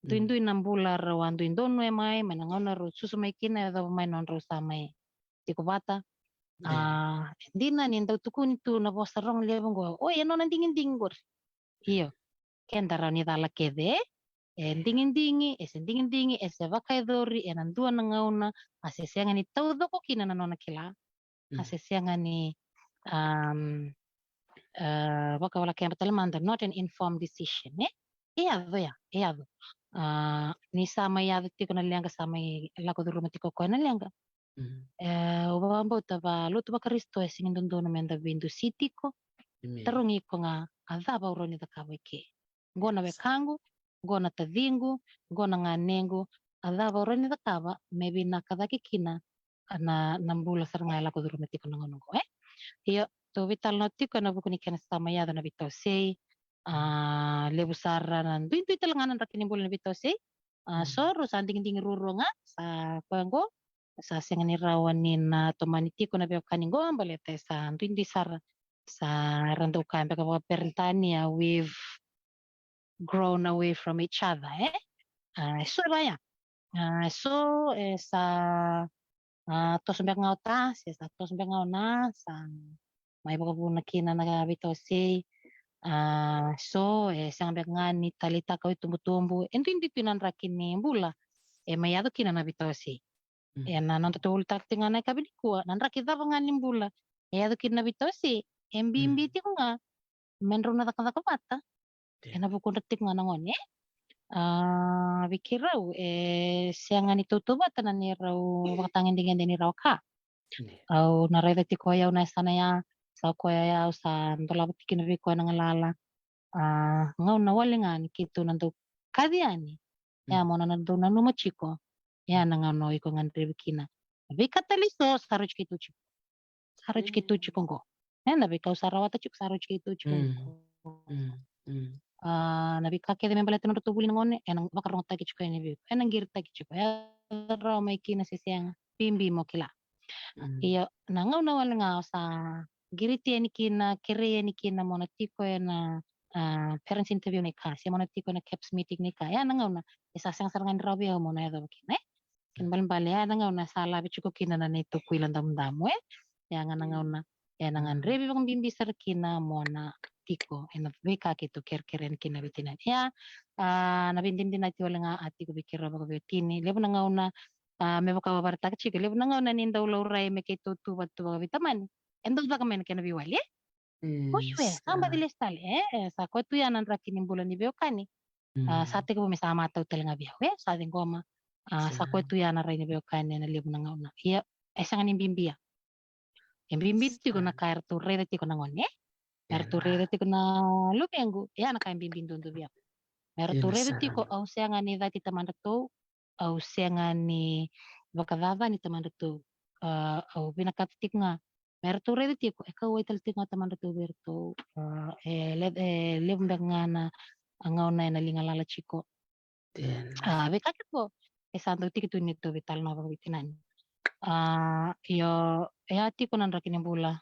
duinduy ng bula rawan duindon no may manangaw na ro susumay kina daw may non ro sa may tiko bata hindi na nindaw tukun ito na bosa rong lebong go oy ano nang dingin gor iyo kenda raw ni dala kede dingin dingi ese vakaidori enandua na ngauna asesianga ni todo ko kina na nona kila asesianga ni baka wala kaya batalamanda not an informed decision iyado ni sama yado tiko na lianga sama lako duro matiko ko na lianga ubamba utaba lutu baka risto singin dondo na menda bindu city ko tarungi ko nga adaba uroni da kawike ngona wekangu ngona tadingu ngona nganengu adaba uroni da kawa maybe nakadaki kina na nambula saranga lako duro matiko na ngono iyo to vital no tiko na bukuni kana sama yado na bitaw sei lebu sara nan duin talanganan rakini bulan na bitaw sei so ro sanding ding ruro nga sa kwango sa singani rawan ni na tomaniti ko na biyo kaningo balete sa duin di sara sa rando kan baka perintania we've grown away from each other so raya so sa tos mbak ngau ta sa tos mbak ngau na sa may baka po nakina na bitaw si so sang mbak nga ni talita ko tumbutumbu hindi pinanrakin ni bula mayado kina na bitaw si na non tatul takti nga na kabilikua nanrakit ba nga ni bula mayado kina bitaw si mbiti ko nga menro na takamata na bukun raktik nga nangon bikiraw siya nga ni tutuba tanan ni raw wakatangin dingen din ni raw ka au nareda ti ko yaw na sana ya sa ko yaw sa ndolabot kinari ko nang lala ngaw na wali nga ni kito nando kadiani ya mo na dona no chiko ya nanga no iko ngan rebekina be kataliso saruj kitu chiko go na be kausara chik saruj kitu chiko nabi kake de membala tenu tu bulin ngone enang bakar ngota ki chiko ni bi enang girta ki chiko ya ro mai kina sisiang pimbi mo kila iya nanga una wala nga sa giriti ni kina kere ni kina mo na tiko na parents interview ni ka si mo na tiko na caps meeting ni ka ya nanga una isa sang sarangan rabi mo na edo kina kin bali ya nanga una sala bi chiko kina na nito kuilan dam damu ya nanga una ya nangan rebi bang bimbi sar kina mo na tiko ena beka kitu keren kina bitina ya nabindin din ati wala nga ati ko bikira ba ko bitini lebo nga una me baka babarta chike lebo nga una ninda ulo rai me kitu tu bat tu ba bitaman endo ba kamen kena biwali kushwe samba diles tali sa ko tu yanan rakinin bulan ni biokani sate ko misama tau telenga biawe sa din goma sa ko tu yanan rai ni biokani na lebo nga una iya esangan bimbi ya yang bimbi ti ko na kair tu re ti ko na ngone Merturere ti ko na lumengu ya na kain bimbin dundu biya. Merturere ti ko au seanga ni dati tamanda to au seanga ni bakadava ni tamanda to au binakatik nga. Merturere ti ko eka waital ti nga tamanda to berto lebda nga na angau na na linga lala chiko. Bekakit ko esando ti kitu nito vital no bagitinan. Yo ti ko nan rakin bula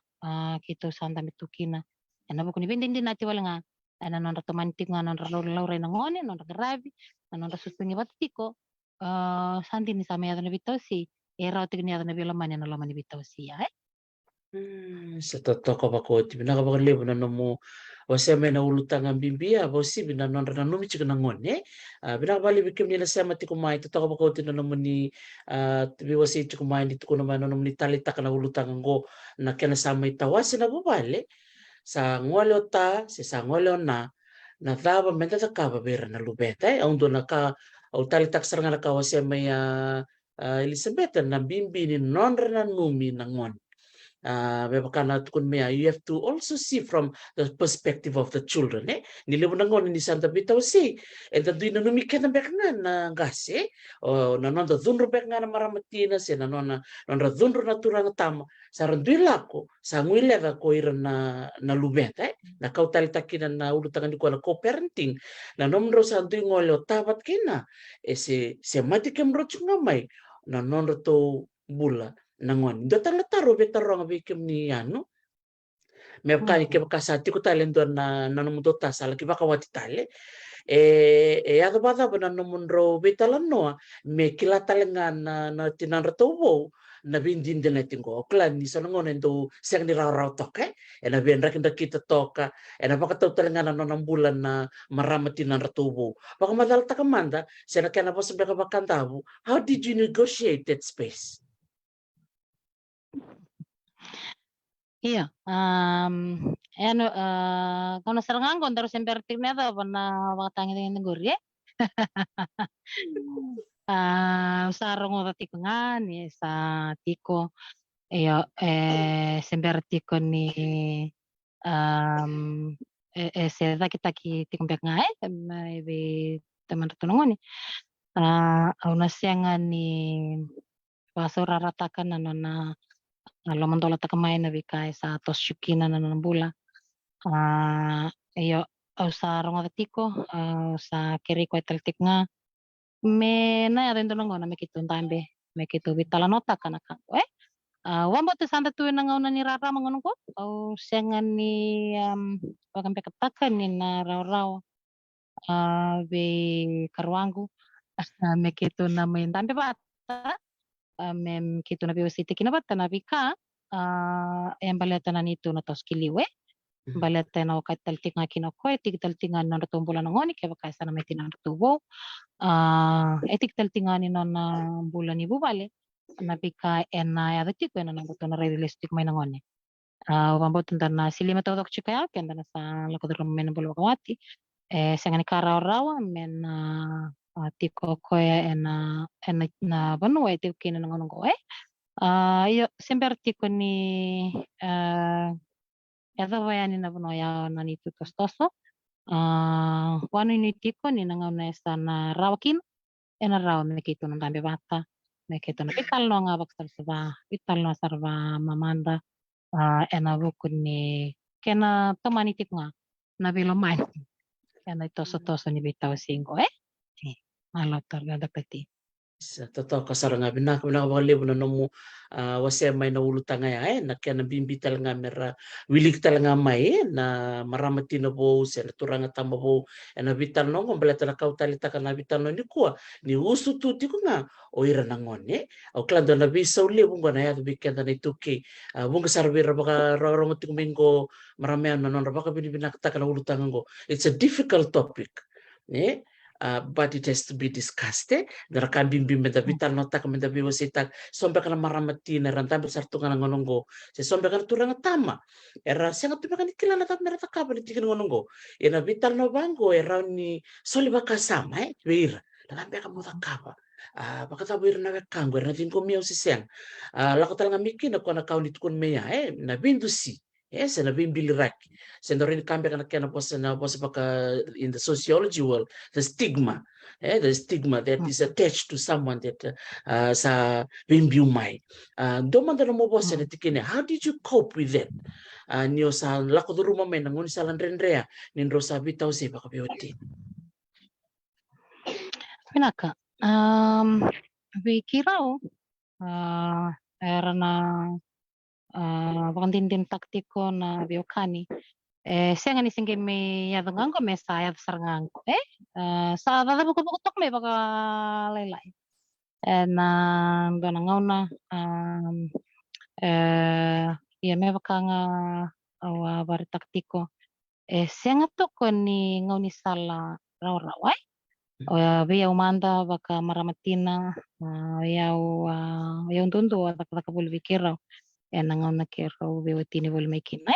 kito sanda mitukina. Ana buku ni bindin din nati wala nga ana non romantik nga non laure na ngone non grabe non susungi batiko santi ni sa mayado na bitosi era otik ni na bila mani na lamani bitosi ya Sa totoo ka ko ti nakabakalibo na mo wase may naulutang ang bimbiya bosi binanon na numi chika ngone binakabali bikim nila sa mati kumai totoo ka ko ti na naman ni tibi wasi chika kumai dito ko naman naman ni talita ka naulutang ngo na kinasama itawasin na bubali sa ngolo ta si sa ngolo na thaba menta ta kaba bera na lubeta ang do na ka au talitak saranga na kawase may Elizabeth na bimbi ni nonra na numi na ngon bebakana tukun mea you have to also see from the perspective of the children nilibo na ngon ni santa bitaw si and the duino numiken na bekna na gase o nanon da dunro bekna na maramatina si nanon na dunro na turang tama saran duilako sa nguilega ko ira na lubeta na kautali takinan na ulutangan di ko na co-parenting na nomro sa dui ngolo tabat kina se mati kemro chungamay na nonro to bula nangon datang taro betaro nga bikim ni ano me kani ke kasati ko talen do na nanumunto ta sala ki baka wati tale ada bada bana numunro betalan no me kila talengan na tinan ratowo na bindin din natin ko klan ni sa nangon endo siyang ni raw tok na bien rakin da kita toka na baka taw talengan na ng bulan na marama tinan ratowo baka madal ta kamanda siya na kana po sa baka bakantabu how did you negotiate that space. Iya, ano, kono sarangan terus semperti neta pernah waktangi dengan negeri sarong ora tikungan ya sa tiko iyo semperti ko ni seda kita ki tikong pek ngai be teman tunungan ni au nasiangan ni basura ratakan na Laman tola ta kamay na bikay sa tos syukina na nambula. Iyo au sa ronga tiko sa kiri ko taltik nga me na ya dentro nga na mekito tambe mekito bitala nota kana ka wambo te sanda tu na nga ni rara mangono ko au sengan ni wakam pekatakan ni na raw be karwangu mekito na may tambe bata mem kito na biositi kinabata na bika yang baleta na nito na tos kiliwe baleta na wakat taltik nga kinoko etik taltingan na natumbulan ng ngoni kaya baka sa na may tinanatubo etik taltingan ni na bulan ni bubale na bika na yadatik ko na nabuto na realistic may nangoni wambot na silima tawag chikaya kaya na sa lakodoro may nabulaw kawati sa nga ni karaw-rawa men tiko ko na banwa etik kina nangonong ko yo semperti ko ni Esa wayani na puno ya na ni tutostoso wano ni tiko ni nanga na esa na rawakin ena raw me kito nang tambe bata me kito na pital no nga baksar sa pital no sarva mamanda ena bukun ni kena tomani tip nga na bilo man ena toso ni bitaw singko alo targa peti Sa totoo kasaranga binakabaliw na nomu wase may naulutanga ya na kaya nabimbital nga mera wiligtal nga may na maramati na bo sa naturanga tama bo na bital no balata na kautalita ka na bital no ni kuwa ni usu tuti ko nga o ira na ngone o klando na bisa uli bunga na ya bikenda na ituki bunga sarbira baka raromati kumingo maramihan na non baka binibinakta ka na ulutanga go it's a difficult topic eh but it has to be discussed dara kan bim meda vital nota ka meda biwa sita sombe kana maramati na ranta besar tunga ngonongo se sombe kana turanga tama era senga tu kan kila na ta mera ta kabel tikin ngonongo ena vital no bango era ni soli baka sama beira dalam beka mo kaba baka ta beira na kango era tin ko miau siseng la ko talanga mikina ko na kaunit kun meya na bindu si yes na bimbili rak sendorin kambe kana kena bosa baka in the sociology world the stigma that is attached to someone that sa bimbiumay. Domanda na mo boss na tikine, how did you cope with that? Niyo sa lako do ruma may nangun sa landrenrea, ninro sa bitaw si baka biwati. pinaka bikirao era na vakandindin taktiko na biokani senga ni singe me yadangango me sa yad sarngango sa dada buku buku tok me baka lailai na dona ngauna ya me baka nga awa bar taktiko senga toko ni ngauni sala raw rawai via umanda baka maramatina ya untundu baka bulu vikira nangauna kero via tini bulu mekinai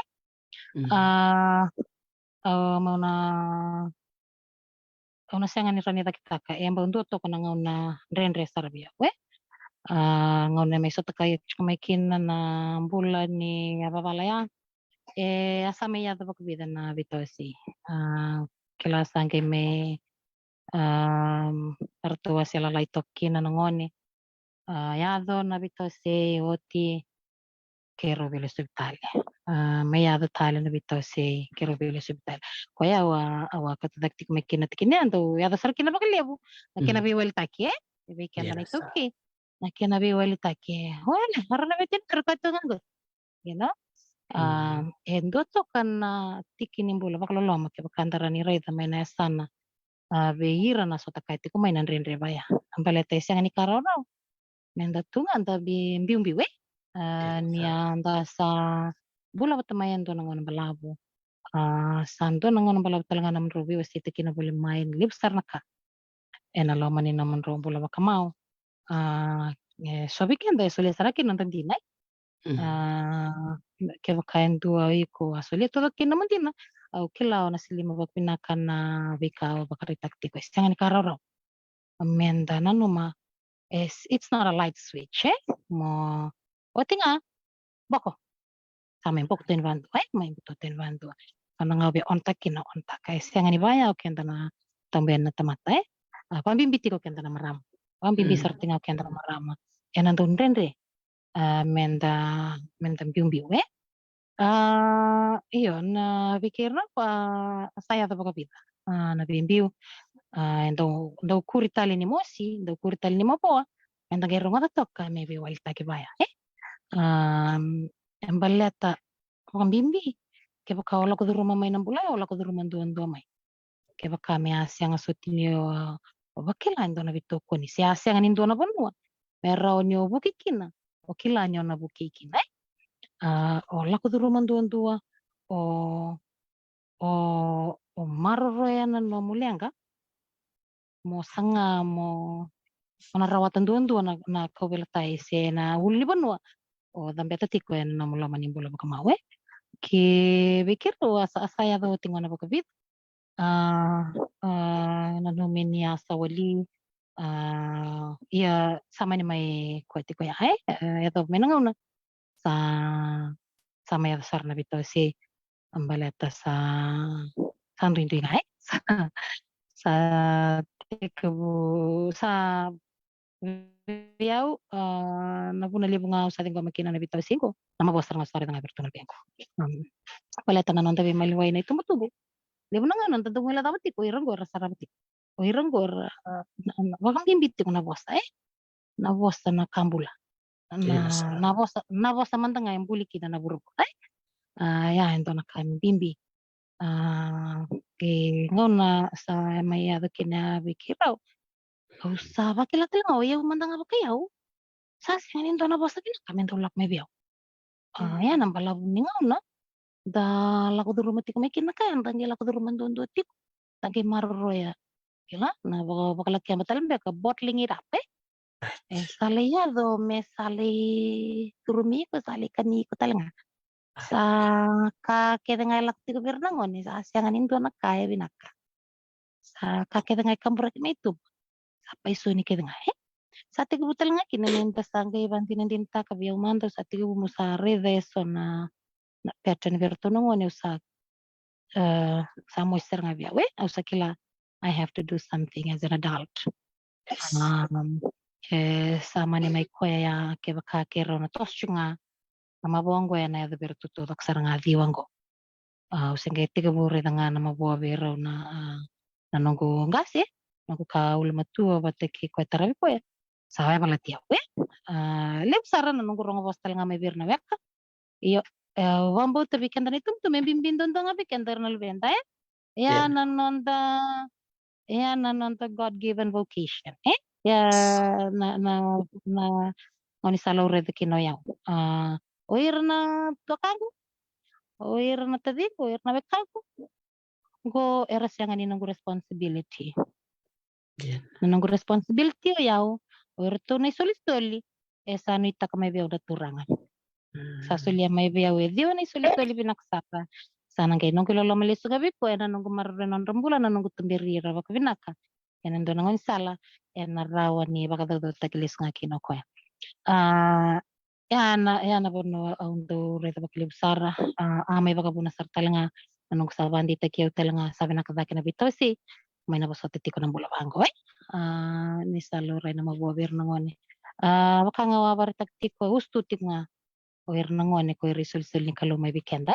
una senga ni rani takitaka emba undu to kana ngauna renre sarbia ngauna me sota kaya chkumekin na bula ni ababala ya asame ya to bakbida na bitosi kila sange me artua sela lai tokki na ngone ya do na bitosi oti kero vile subtale maya do tale na bitosi kero vile subtale koya awa katadaktik mekina tikine ando ya da sarkina bakalebu nakina bi wel take be kenda na itoki nakina bi wel take wala harana betin terkato nggo you know endo to kana tikini bula bakalolo make bakandara ni reda mena sana be ira na sota kaiti ko mainan renre baya ambalete siang ni karona menda tunga anda bi mbiumbi we ni anda sa bula batamayan do nangon balabo sando nangon balabo talaga naman robi wasi tikina buli main libsar naka ena lo mani naman ro bula bakamao sobi kenda sole saraki nantan dinay keva kain dua iko asole todo kina naman dina au kila na silima bakpinakan na bika bakaritakti ko siang ni karoro amenda nanuma it's not a light switch mo otinga boko sama pok ten vandu main buto ten vandu kana ngabe ontak kina ontak kay siang ni baya o kenda na tamben na tamata pambimbiti ko kenda na maram pambimbi sartinga kenda na marama enan don renre menda biumbi iyo na pikir na pa saya to pagkapita na bimbiu ndo kuritali ni mosi ndo kuritali ni mapoa enda gero ngata toka maybe walita ke baya embaleta pambimbi ke baka wala ko rumah may nang bulay wala ko rumah duan mai ke baka may asyang asotinyo bakila ndo na bitoko ni si asyang nindo na banua meraw nyo bukikina o kila nyo na bukikina o lako rumah duan dua o maroroyan no mulianga mo sanga mo rawatan duan dua na kawelatai se na uli banua o dambeta tiko en na mula manimbula baka mawe ki pikir asa saya do tingona baka bit na nomini asa wali iya sama ni may kwati ko ya ito menangaw na sa may asar na bito si ambaleta sa sanduin nga sa tikabu sa viau navuna levo nga sa ating makina na bitaw 5 na mabostar nga story nga berto na bengko. Wala tanan tabi maliway na tumutubo. Levo na nga nan tadong wala dapat ko irang gor sa rabat. O irang gor wakang gimbit ko na bosta na bosta na kambula. Yes. Na bosta man nga yung buli kita na buruk. Ya ento na kami bimbi. Ngayon na sa may kina bikiraw. Sa bakilakil nga, ayaw man nga bakayaw. Sa sinin to na bosta kina kami tulak may biyaw. Yan ang balabong ni ngayon na. Da lako duro mati kami kinakayan. Tangi lako duro man doon doon tiko. Tangi maruroya. Kila na bakalakya matalimbe ka bottling it up sale yado me sale turumi ko sale kani ko talaga. Sa kakeda nga lakti ko bernangon sa asyangan indo na kaya binaka. Sa kakeda nga kamburak na ito. Sa paiso ni keda nga sa tigo butal nga kinaminta sa gay banti nandinta kabiyaw mando sa tigo mo sa redeso na pattern verto nungon sa sa moister nga biyawe o sa kila I have to do something as an adult. Sama ni may kuya ke baka kero na tosyo nga na mabuang kuya na yado pero tututok sa nga diwang ko. Using kay tiga buri na nga na mabuwa bero na nanunggo ngasi nunggo ka ulamatua bate ki kuya tarabi kuya. Sa pala tiyaw lep sara nanunggo rongo postal nga may bir na weka. Iyo wambo tabi kanda nitum tumembimbin doon nga bikenda na lubenda Yeah. Yan nanonda God-given vocation. Ya na oni salaw red kinoyaw. Oir na tokago. Oir na tadiko, oir na bekago. Go eras yang ani nang responsibility. Yeah. Nang responsibility yaw. Oir to na isolistoli. Sa ano ita ka may biyaw na turangan. Sa sulia may biyaw diyo na isolistoli pinaksaka. Sana kay nung kilolo maliso gabi ko nung gumaroon ng rambulan nung gutumbiri rawa ko binaka ando nang sala narawan ni baka daw tagilis nga kinoko na bono undo reta bakilib sara may baka buna sar talanga nung sa bandi takiyaw talanga sabi na kadaki na bitaw si may nabasot tiko ng bulabango ni salo ray na mabuwabir ng wani baka nga wabar tiko gusto tik nga oir ng wani ko risul-sul ni kalumay bikenda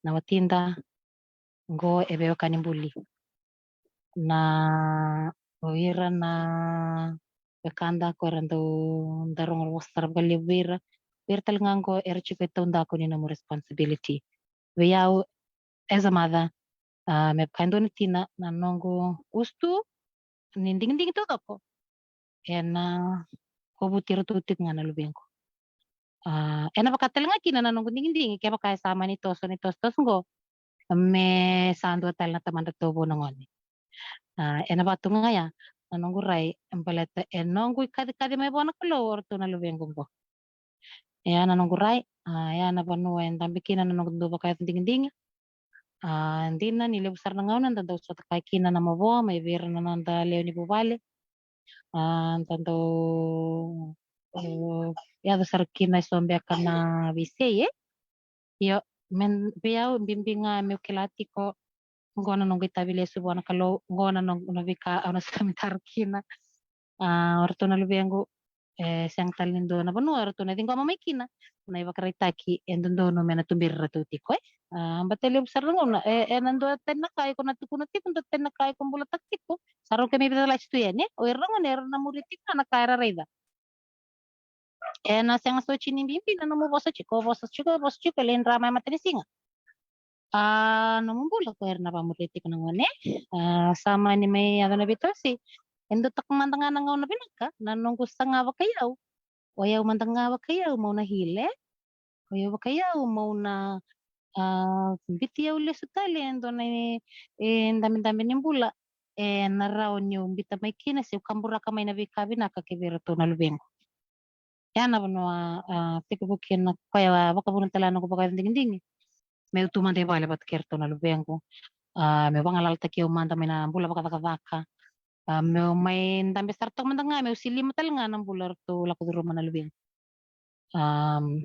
nawatinda go ebeo kanimbuli na oira na bekanda ko rando darong wastar balibira talagang ko erchiko itong ko ni mo responsibility weyaw as a mother me kando ni tina na nongo ustu ninding to ako ko butiro tutik nga nalubeng ko napakatal nga kina na nongo ding kaya baka sama ni toso ngo me sando tal na taman tubo nangoni nabato nga ya nanong guray ang paleta nonggo kadi may buwan ko lower to na lubeng ko nanong guray na panuwen tambikin na nanong duba kahit ding hindi na nilibsar na nga nan daw sa takay kina na mabuwa may vera na nanda leo ni bubali tanto yado sar kina sombe ka na biseye yo men biyaw bimbinga me kilati ko ngona nung itabile subuan kalau ngona nung nabika ano sa mitarkina orto na lubiango siyang talindo na banu orto na tingko mamikina na ibakaritaki endondo no mena tumbir ratuti ko bateli obsar ngo na nando ten na kay ko natukunat ko ten na kay ko bulat taktik ko sarong kami bitala istuyan o irang na muritik na nakara reda na siyang so chinimbi na mo bosa chiko len drama matinisinga namumula ko na pamuliti ko ng wane. Sama ni may na bito si. Endo tak mantanga nga na binaka. Nanong gusto nga kayaw. Wayaw mantanga kayaw. Mau na hile. Wayaw kayaw. Mau na bitiyaw leso tali. Endo na dami-dami ng bula. Naraw niyo bita may kinas. Yung kambura ka may nabika binaka kibiro to na lubeng. Yan na po tikubukin na kaya baka bunang talanong ko baka ding-ding. May utuman tayo bala ba't kerto na lubeng ko. May pangalal takiyo man may na bula baka may dami sartok man nga may usili matal nga ng bular to lako duro man na lubeng.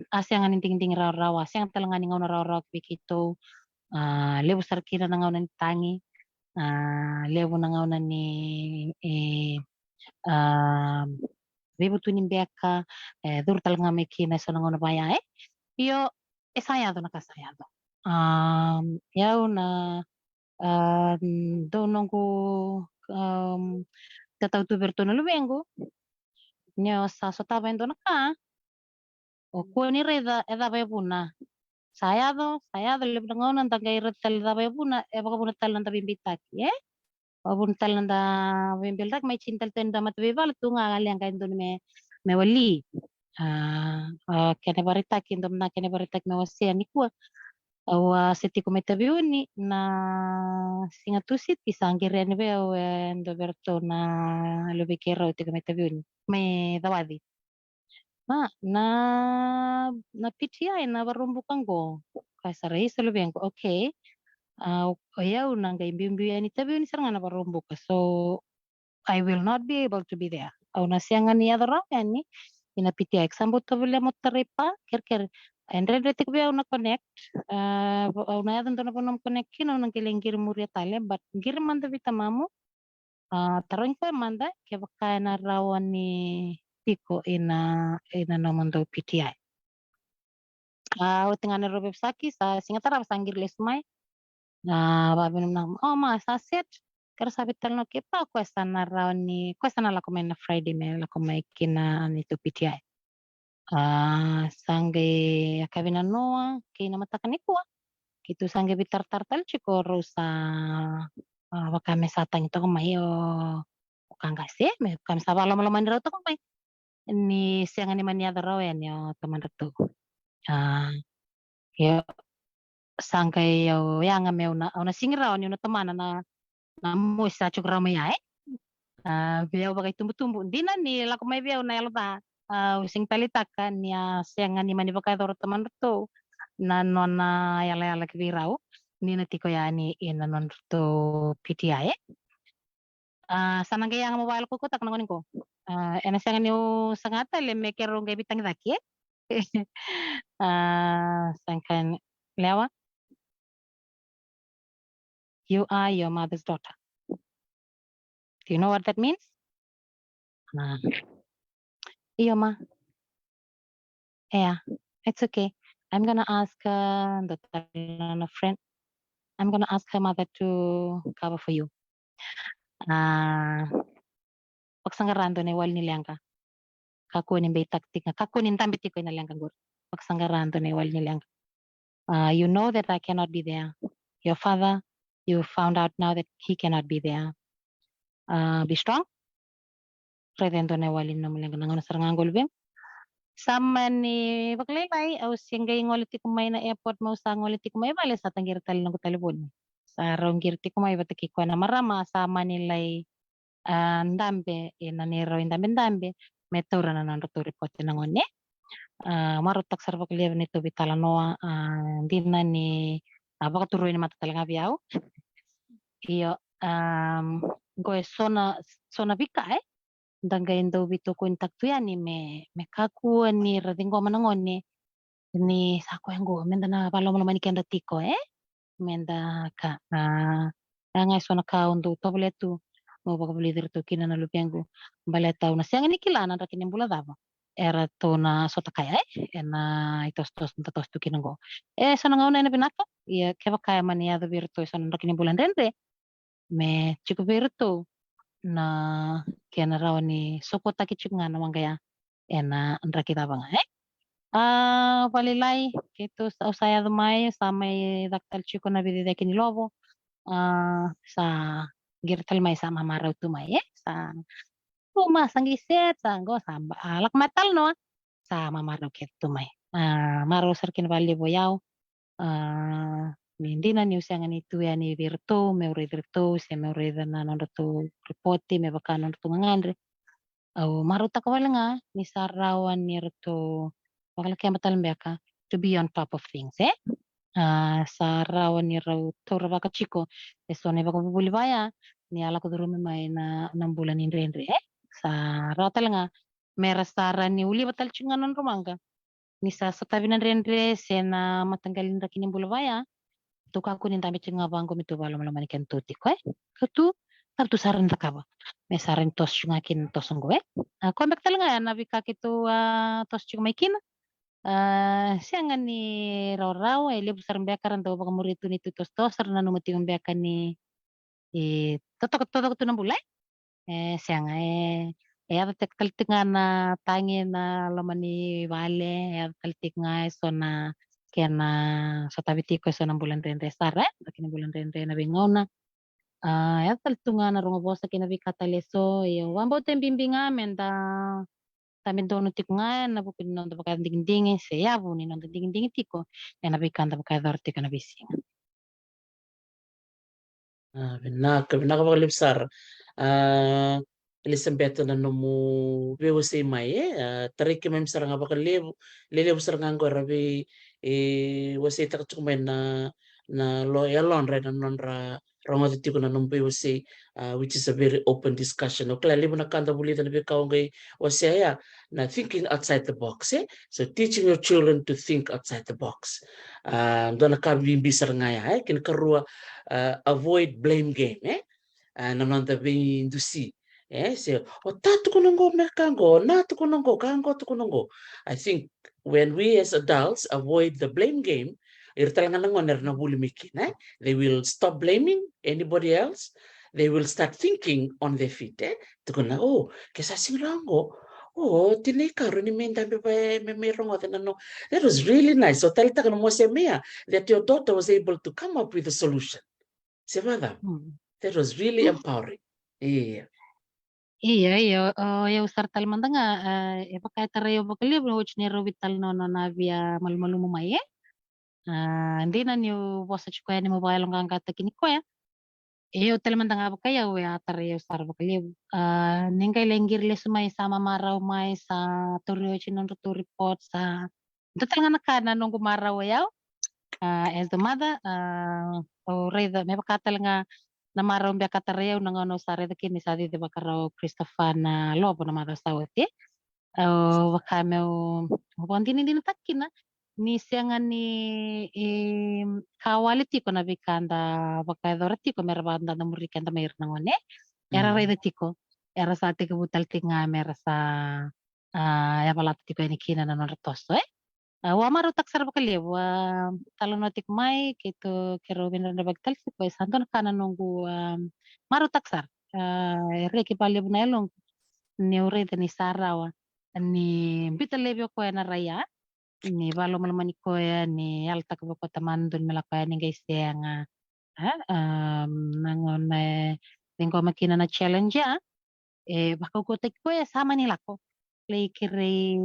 Asya nga ninting raw asya nga talanga ningaw na raw bikito. Lewo sarkina na nga ng tangi. Levo na ngauna ni vivo tu nimbeka dur talaga may kina sa ngauna baya Yo sayado na kasayado. Yaw na doon ko tataw tu berto na luwengo. Nyo sa sotaba endo na ka. O kuani reda eda bebuna. Sayado lebih ngono nang tagay retal da bebuna e baka buna tal nang bimbitak. Buna tal nang bimbiltak may cintal tenda mat bebal tu nga yang kain doon me wali. Kene baritak indom na kene baritak me wasian ni kuwa. Awa seti kometabiuni na singatusit isangirene beo endo berto na lubikero ti kometabiuni me dawadi na PTI na barumbukan ko kaysa sa lubeng ko okay ayaw nang gaimbimbiyan ni tabiuni sarang na barumbuka so I will not be able to be there aw na siyangan ni adaraw ni ina PTI example to bile mo taripa ker Andre detik be na connect na yatan to na po nam connect kino nang kilingkir muria tale but gir manda vita mamu tarong ko manda ke baka na rawan ni tiko ina naman daw PTI utingan na robe saki sa singatara sanggir lesmay na babi nam ma sa set kaya sabi tal no ke pa kwesta na rawan ni kwesta na lako may na Friday me lako may kina nito PTI sangge akabina noa kina matakan ikuwa Gitu sangge bitar tartal chiko rosa wakame satang ito kumay o kangkasi me kami sa bala malaman raw to kumay ni siang ni maniada raw yan yo teman retu yo sangkay yo yang me una singraw ni una teman na mo sa chuk raw may biyaw bagay tumbu-tumbu di na ni lako may biyaw na yalba using talitakan niya siang ni manibakay teman retu na nona yala-yala kibiraw ni nati ko yani inanon to PTI sanang kaya ang mobile ko tak nangonin ko ena sangan yo sangata le me kero ngai bitang daki sangkan lewa you are your mother's daughter do you know what that means iyo ma yeah it's okay I'm gonna ask the friend I'm gonna ask her mother to cover for you pagsanggarando ni wal nilangka kakunin bay taktik nga kakunin tambiti ko na lang kagur pagsanggarando ni wal nilangka you know that I cannot be there your father you found out now that he cannot be there be strong pretendo na walin na mulang nangono sarang anggol bem sama ni baklilay aw singgay ngoliti kumay na airport mo sa ngoliti kumay bale sa tanggir tali ng talibon sa rong girti kumay bataki ko na marama sama nilay ndambe inaniro indambe metura na nang report na ngone marutak sa bakliya nito bitalanoa hindi na ni baka ni mata talaga biyaw iyo goy sona bika danggain daw bito ko intakto yan ni me kakuan ni rading ko manangon ni sako yang go menda na palo mo naman ikenda tiko menda ka ngay so na kaundo to boleto mo baka beli dito kina na lupianggo baletaw na siya ni kilana ra kining buladaba era to na sota kaya na itos to kinanggo sa nangauna na binaka iya kaya kaya man niya do virto sa na kining bulan rende me chiko virto na kaya na raw ni sokota kichik nga naman kaya na andra kita ba nga palilay kito sa usaya dumay sa may daktal chiko na bidide kinilobo sa girtal may sa mamaraw tumay sa sang giset sa go sa alak metal no sa mamaraw ket tumay maro sar kinabali boyaw hindi na niyo siya nga ni tuya ni virto me uri virto siya me uri na nando reporti me baka nando ngandre maruta ka wala nga ni sarawan ni rito bakla kaya matalambiaka to be on top of things sa rawan ni raw to baka chiko so ne baka bubuli baya ni ala ko durumi may na ng bulan ni Renre sa raw talaga mera sara ni uli batal chinga non rumanga ni sa tabi ng Renre siya na matanggalin ra kining bulabaya Tukaku ni tambi chinga bango mitu balo malamani ken tuti ko kutu tar tu saran takaba me saran tos chunga kin tosong gue ko mek talanga ya nabi kakitu tos chunga maikin sianga ni raw ele busar mbekaran do baka muritu ni tu tos sarna no mati mbekani totok tu nambulai sianga ada tek taltik nga na tangi na lamani vale ada taltik nga sona kena sa tabiti ko sa ng bulan rente sara kina bulan rente na bingona ya taltunga na rongo bosa kina kataleso yo wambo tembimbinga menta tamin dono tik nga na bukin non baka ding ding se ya bu ni non ding ding tiko ya na bikanda baka dorti kana bising Vinaka libsar Elisabetta na nomu vewo sei mai tariki mem saranga baka lebu saranga ngo rabi wasi tak cuma na lo ya lonre na nonra rongo tiko na nomu vewo sei which is a very open discussion okla lebu na kanda buli na be kaungai wasi ya na thinking outside the box so teaching your children to think outside the box dona ka bimbi saranga ya kin karua avoid blame game na nanda be indusi so tatu kunongo merkango na tu kunongo kango tu kunongo I think when we as adults avoid the blame game irtalangan ngoner na buli mikin they will stop blaming anybody else they will start thinking on their feet tukuna kesa sinrango tinay karo ni menda me merong no that was really nice so talita kan mo semea that your daughter was able to come up with a solution Sevada, that was really empowering. Yeah. iya ya usar tal mandanga pakai tarayo bakali bro ni robital no na via malu-malu mai hindi na niyo bosa chukaya ni mobile ang kata kini ko ya hotel mandanga ba kaya we tarayo usar bakali ningkay lenggir le sumay sama maraw mai sa turyo chinon to report sa total nga nakana nung gumaraw yaw as the mother reda may pakatal nga namaraw biya katareo nang ano sa reda kini sa di ba karaw Christopher na lobo na mara sa ote wakame wanti ni takina ni siangan ni kawaliti ko na bikanda bakadorati ko merbanda na murikanda mayr nangone era reda tiko era sa tika butal tinga mera sa ya palat tiko ni kina na nortoso wa maro taksar bakali talon notik mai kito kero benar na bagtal si pues anton kana nunggu maro taksar reki pali bunelong ni ure ni sarawa ni bitalebyo ko na raya ni balo malamani ko ni alta ko taman dun malakaya ni guys yang nangon lingko makina na challenge baka ko tek ko sama nila ko play kiri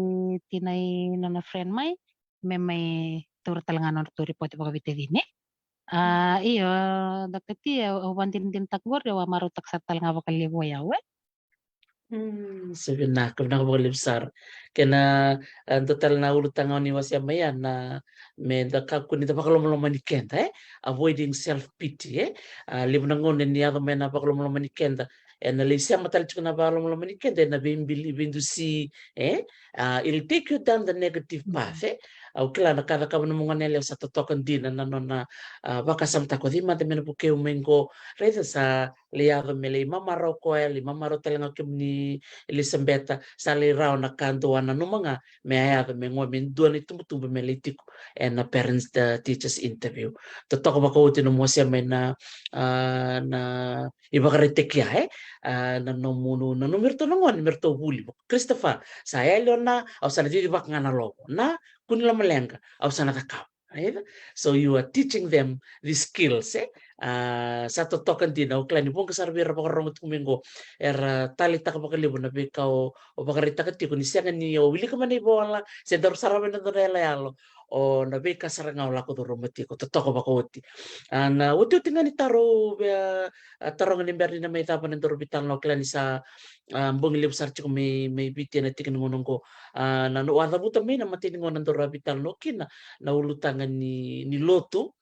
tinay na friend mai may tur talangan or turi poti baka bitedine iyo dakati wantin tin takbor wa marutak sa talanga baka libo yawe Sabi na libsar kena total na ulutang ni wasya mayan na me da kakunita pakalomolomani kenta avoiding self pity libo na ngon ni ado mena pakalomolomani kenta na lisya matal chuna pakalomolomani kenta na bindusi it'll take you down the negative path kila na kada ka mo nga nele sa totokan din na na baka samta ko di man te mena buke umengo reza sa liado mele mamaro ko mamaro talanga ni Elisabetta sali raw na kantuan na mga may me ngomin duan itumutubo melitiko and na parents the teachers interview totoo ba ko tino mo siya may na iba karitek ya na nomuno na numerto ngon numerto huli Christopher saya na au sana di bak nga na lobo na kunila malenga au sana takap right? So you are teaching them these skills sa totokan din au klani pong kasarbira pa karong tumingo tali taka pakalibo na bikaw o pakarita ka tiko ni siya ni wili ka man ibola siya daro saramin na donela yalo o na bika sarangaw lako do romatiko totoko ba ko uti na uti nga ni taro tarong ni berni na may tapan ng daro bital no klani sa bungilib sarchi ko may biti na tikin ngunong ko na nuwala buta may na matiningon ng daro bital no kina na ulutangan ni loto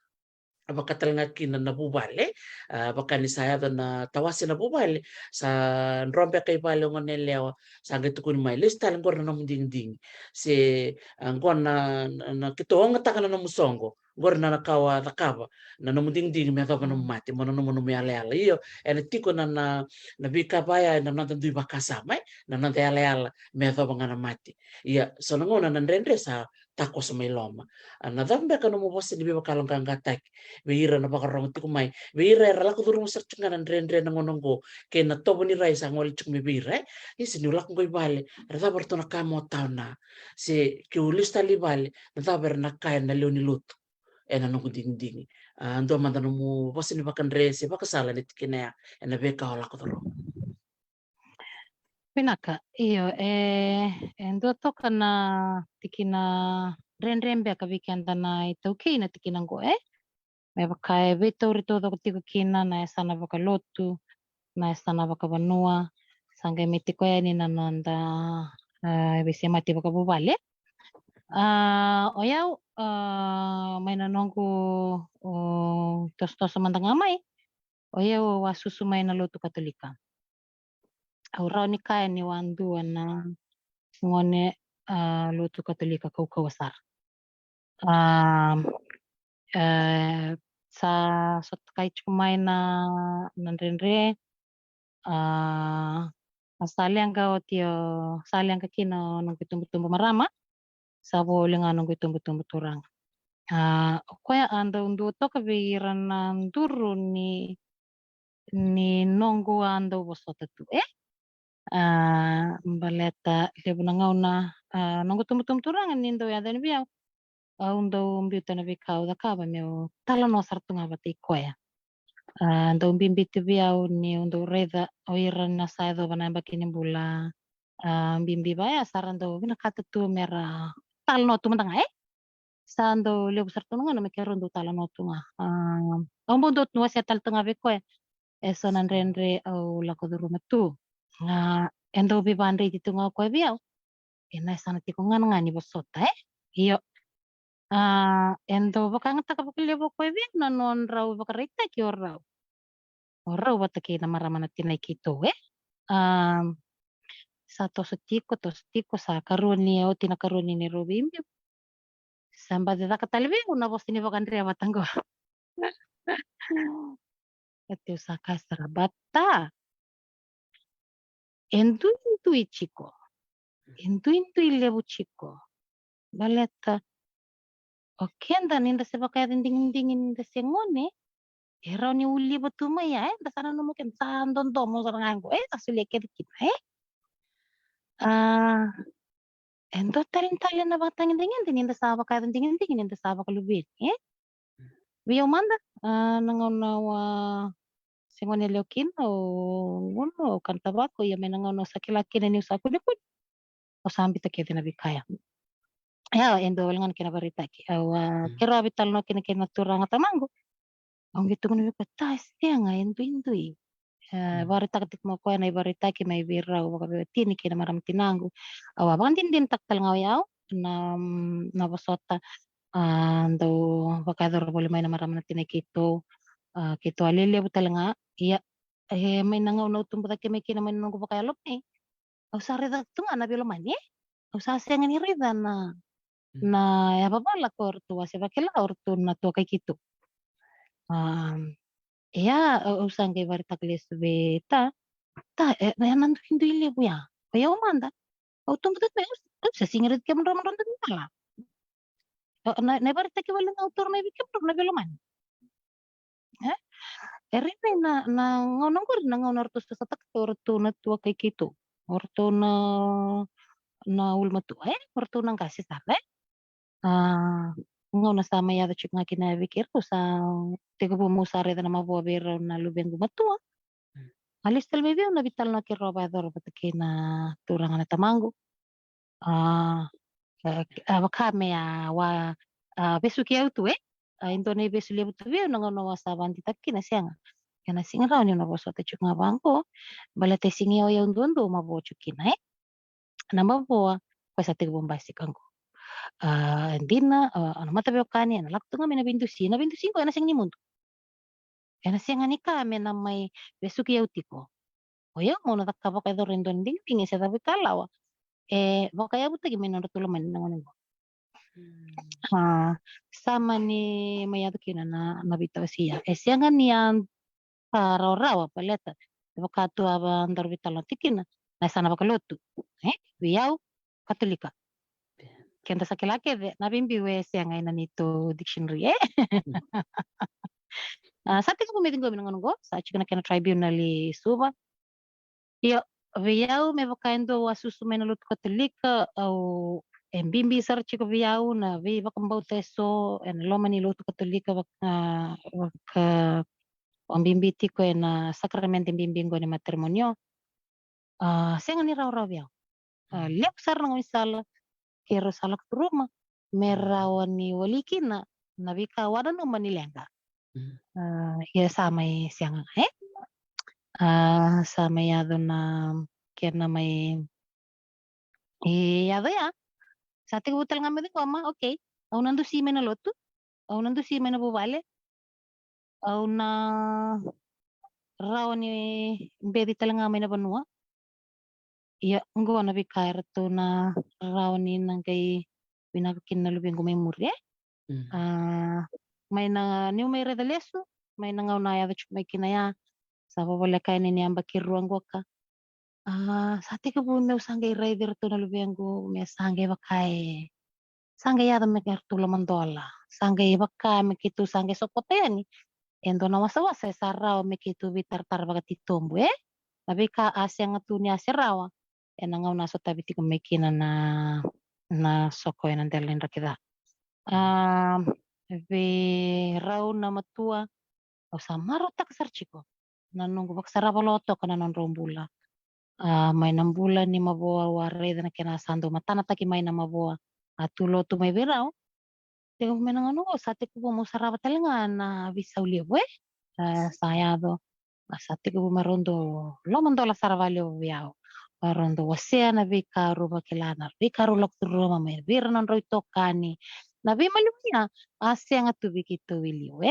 abakatalangakina na bubale bakani saya na tawasi na bubale sa nrompe kay bale ngonelewa sa gatukun mai listal ngor na munding se ngor na kitong takana na musongo ngor na nakawa nakaba na munding me ka na mati mo no me ale iyo ene tiko na bika baya na nanta dui bakasa mai na nanta ale me ka na mati iya so ngona na ndendre sa takos mai loma na dambe ka no mo bosi ni biba kalong kangatak Weira na bakarong ti kumai. Weira era la kudurung search nga nan ren ng ononggo. Kaya na tobo ni Rai sa ngol chuk mi bira. Isi ni ulak ngoy bale. Rata berto na kamo tao na. Si kiulis tali bale. Rata ber na kaya na leo ni luto. E na nung ding. Ando man tanong mo. Basta ni bakan re. Si baka sala ni tikinaya. E na beka wala kudurung. Pinaka, iyo, endo to kana tikina ren beka vikenda na itauki na tikinango me baka veto rito do tiku kina na sana baka lotu na sana baka banua sangge miti ko ni nananda bisi mati baka bubale oyau may nanongko tos samantang amay oyau wasusu may na lotu katolika aurao ni kaya ni wandu na ngone lotu katolika kau kawasar sa kahit kumain na nanrenre asaliang ka otio saliang ka kino nung tumbo marama sa boling nung tumbo turang kaya anda undu to kabiran ng duro ni nonggo anda bosota tu baleta lebo na ngaw na nunggu tumbo turang nindo ya dan biya undo mbiuta na bikaw da kaba meu tala no sartu nga bati koya ndo mbimbiti biau ni undo reda oiran na saido bana bakini bula mbimbi baya sarando bina kata tu mera tal no tu mantanga sando lebo sartu nga na mekero ndo tala no tu nga ombo ndo tu wasi tal tunga biko eso nan renre au lako duru metu endo bibandri di tunga ko biau ena sana tiko nga ni bosota iyo endo baka ngata ka bakile bo ko biau nanon raw baka rita ki oraw bata ki na maramana tinay kito sa to tiko sa karuni o tinakaruni ni Robimbi samba de katalbe una voz ni bakandria batango ate usaka sarabata endu chico endu lebu chico baleta okenda ninda se baka dingin ninda se ngone era ni uli batuma ya da sana no mungkin sandon domo sarangango asuli ke kita endo talin na batang dingin ninda sa baka dingin ninda sa baka lubin Biyo manda nangonawa singone leokin o uno kan tabako ya menangono sakilaki na nius ako dipun o sambi ta kete na bikaya ya endo walangan kina barita ki awa kira bital no kina turanga tamango ang gitu kuno ko tas tiya nga endo barita katik mo ko na barita ki may bira o baka tini kina maram tinango awa bang din taktal nga yaw na basota ando bakador boleh main maram na tinakito kito alili butal nga iya may nangaw na utumbuta kami kinaman nung kupakalop o sa reda tu nga nabilo mani o sa siya nga ni reda na yababala ko orto wasi bakila orto na to kay kito iya o sang kay barita klis beta na yanan hindi ilibo ya kaya umanda o tumbuta na sa singirid ka man ramon tala na barita ki walang autor na ibikim na bilo man Erina na ngonong ko na ngonor to sa tak orto na tua kay kito. Orto na ulma tu orto nang kasi sabe. Ngo na sama ya chuk nga kinabikir ko sa tigo bumusare na mabuabero na lubeng gumatua. Alis tal maybe na bital na kirobador pataki na turang na tamango. Wakame ya wa besu ki auto Indone besu lebu tu na ngono wasaban ditakki na siya Kana singa raw ni naboso ta chuk nga bangko balate singi o yung dondo mabo chukina na mabo ko sa tigbong basic angko Endina ana mata beokani ana laktu nga mena na bintu singo ana sing nimuntu. Ana sing anika mena mai besuki yautiko. Oya ngono takka pakai do rendon ding ding sa tapi kalawa. Bakaya buta gimana tulo man nangon. Sama ni mayado kina na bitaw siya. Siya nga niyan raw-rawa paleta. Baka tu aba andar bitalo tikina. Na sana bakalotu. Wiyaw Katolika. Kenta sa kilake de nabimbi we siya nga nito dictionary sa tika pumiting ko minangon go sa chika na kena tribunal suba. Iyo wiyaw me bakaindo wasusumay na luto Katolika au embimbi sar chika wiyaw na vi bakambau teso en loma ni luto Katolika waka ambimbi tiko na sakramento bimbingo ni matrimonio. Siya nga ni raw-raw wiyaw. Liap sar nang misal kero salak turuma merawan ni walikina nabika wadan no manilenga. Ya samay siyang samay yado na kena may yado ya sa ating butal nga mo koma okay au nando si na loto au nando si na bubale au na raw ni bedi talaga may na banua ya nggo na bikair to na raw ni nang kay pinakakin na lubing ko may murye may na niyo may redaleso may nangaunaya da may kinaya sa papalakay ni niyamba kiruang ka. Sa tika po may sanggay rider to na lubiyang ko may sanggay bakay. Sanggay yata may kartula mandola. Sanggay baka may kitu sanggay sopote yan. Endo na wasa-wasa sa raw may kitu bitar-tar baga titombo Tapi ka asya nga tu niya si rawa. Nangaw na so tabi ti may kina na sokoy ng dalin rakita. Raw na matua. O sa marotak sarchiko. Nanong baksarapa loto ka nanon rombula. May nambula ni maboa waray na kinasando matana taki may na maboa tulo to may biraw tigo may nang ano sa tiko mo sarapa talaga na bisaw libo sayado sa tiko marondo lomondo la sarvalyo yaw marondo wasea na bikaru bakilana bikaru lokturo may birnon roy tokani na bi malunya asya nga tubikito wilio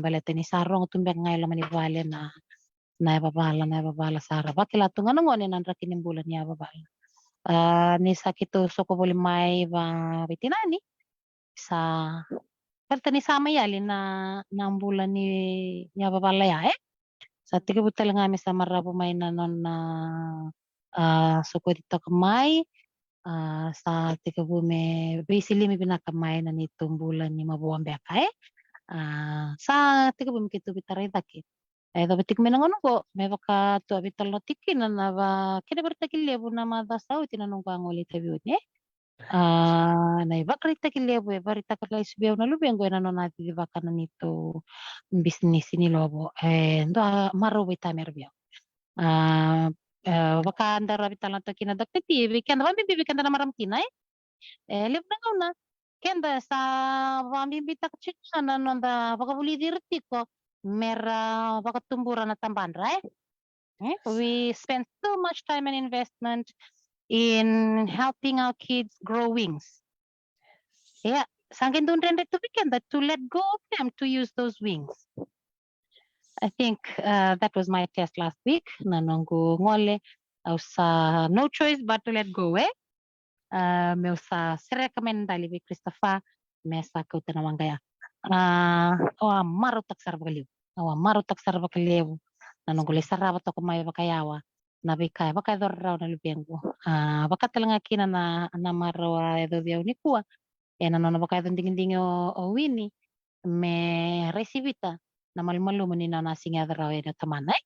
balete ni sarong tumbek ngay laman ibale na naibabala sara bakila tunga nangon nan rakin bulan niya babala ni sakito soko boli mai ba bitinani sa perta ni sama yali na bulan ni niya babala ya sa tiga butal nga mi sa marabu may nanon na soko dito kamay sa tiga bume basically mi binakamay na nitong bulan ni mabuang beka sa tiga bume kito bitaray dakit dapat tikman ng ano ko, may baka to abital no tikin na ba kina berta kilebo na madasaw tinanong pa ang ulit tabi ni. Na iba krita kilebo barita kalay subiyaw na lubeng ko na no natin di baka na nito business ni lobo. Ndo maro bita merbiyaw. Baka andar abital no to kinadakti tibi kanda ba bibi kanda na maramtina lib na na. Kenda sa pambibitak chika na nanda baka buli dirti ko mera baka tumburan na tambandra we spend so much time and investment in helping our kids grow wings. Yeah, sangkin dun rin to weekend that to let go of them to use those wings. I think that was my test last week. Nanonggo ngole sa no choice but to let go me usa se recommenda libi Christopher me sa ko tanawang gaya. Marutak sarbaliw. Marutak sarbaliw. Nanongguli sarabat ako may bakayawa. Nabikay baka dor raw na lubiyang ko. Baka talaga kina na marawa edo biyaw ni kuwa. Nanon na baka dingin o wini. Me resibita na malmalu mo ni na nasinga raw na tamanay.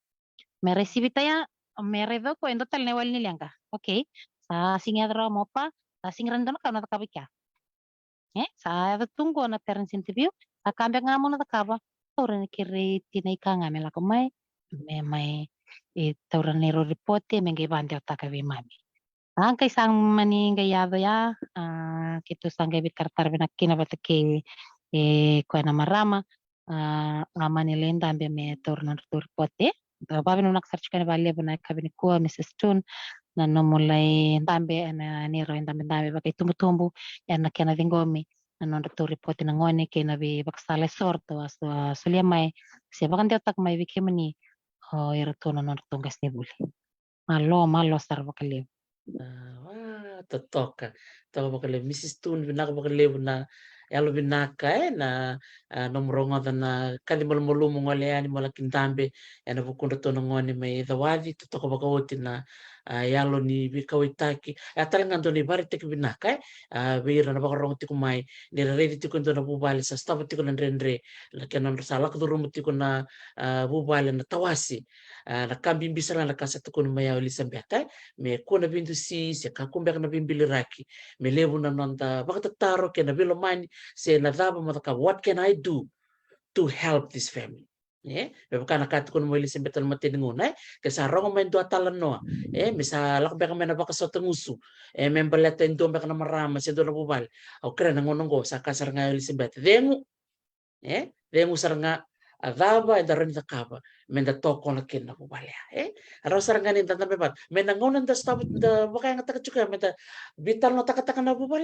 Me resibita ya me redo ko endo tal newal nilyang ka. Okay. Sa singa raw mo pa sa singran ka na takabika. Sa tunggu na parents interview. Akambang nga mo na takaba. Orang kiri tinay ka nga mela kumay. May tauran nero reporte mengay bande otakawi mami. Kay sang mani gayado ya kito sang gabit kartar binakina batake kwa na marama manilenda ambe me tauran reporte. Babi no nak search kan bali abuna kabini ko Mrs. Tun na mulai tambe na niro tambe pakai tumbu-tumbu na kena vingomi na tu report na ngone kena vi baksale sorto aso sulia mai siapa kan dia tak mai vikemani oh ira tu na gas ni buli malo sar bakali Wah, totoka. Toka bakale Mrs. Tun binaka bakale na yalo binaka na nomrongo na kali molo ngole ani mola kindambe na bukunda tono ngone mai dawadi totoka bakawoti na yalo ni bikawitaki atala ngando ni bari tek binaka beira na bakarongo tiku mai ni redi tiku na bubali sa stop tiku na rendre la kenon salak durumu tiku na bubali na tawasi na kambi bisala na kasa tiku na maya Elizabeth me kona bintu se kakumbe na bimbili raki me levu na nanda bakatataro ke na bilo mani se na daba mataka what can I do to help this family me kana kat kun mo ilisen betal matin nguna ke sa rongo men do atalan no misa lak beka mena baka so tengusu men baleta ndo beka na marama se do na bubal au kren ngono ngo sa kasar nga ilisen bet dengu saranga adaba e daron da kaba men da toko na ken na bubal aro saranga ni tanda bebat men na ngono da stop da baka nga taka chuka men da bital no taka taka na bubal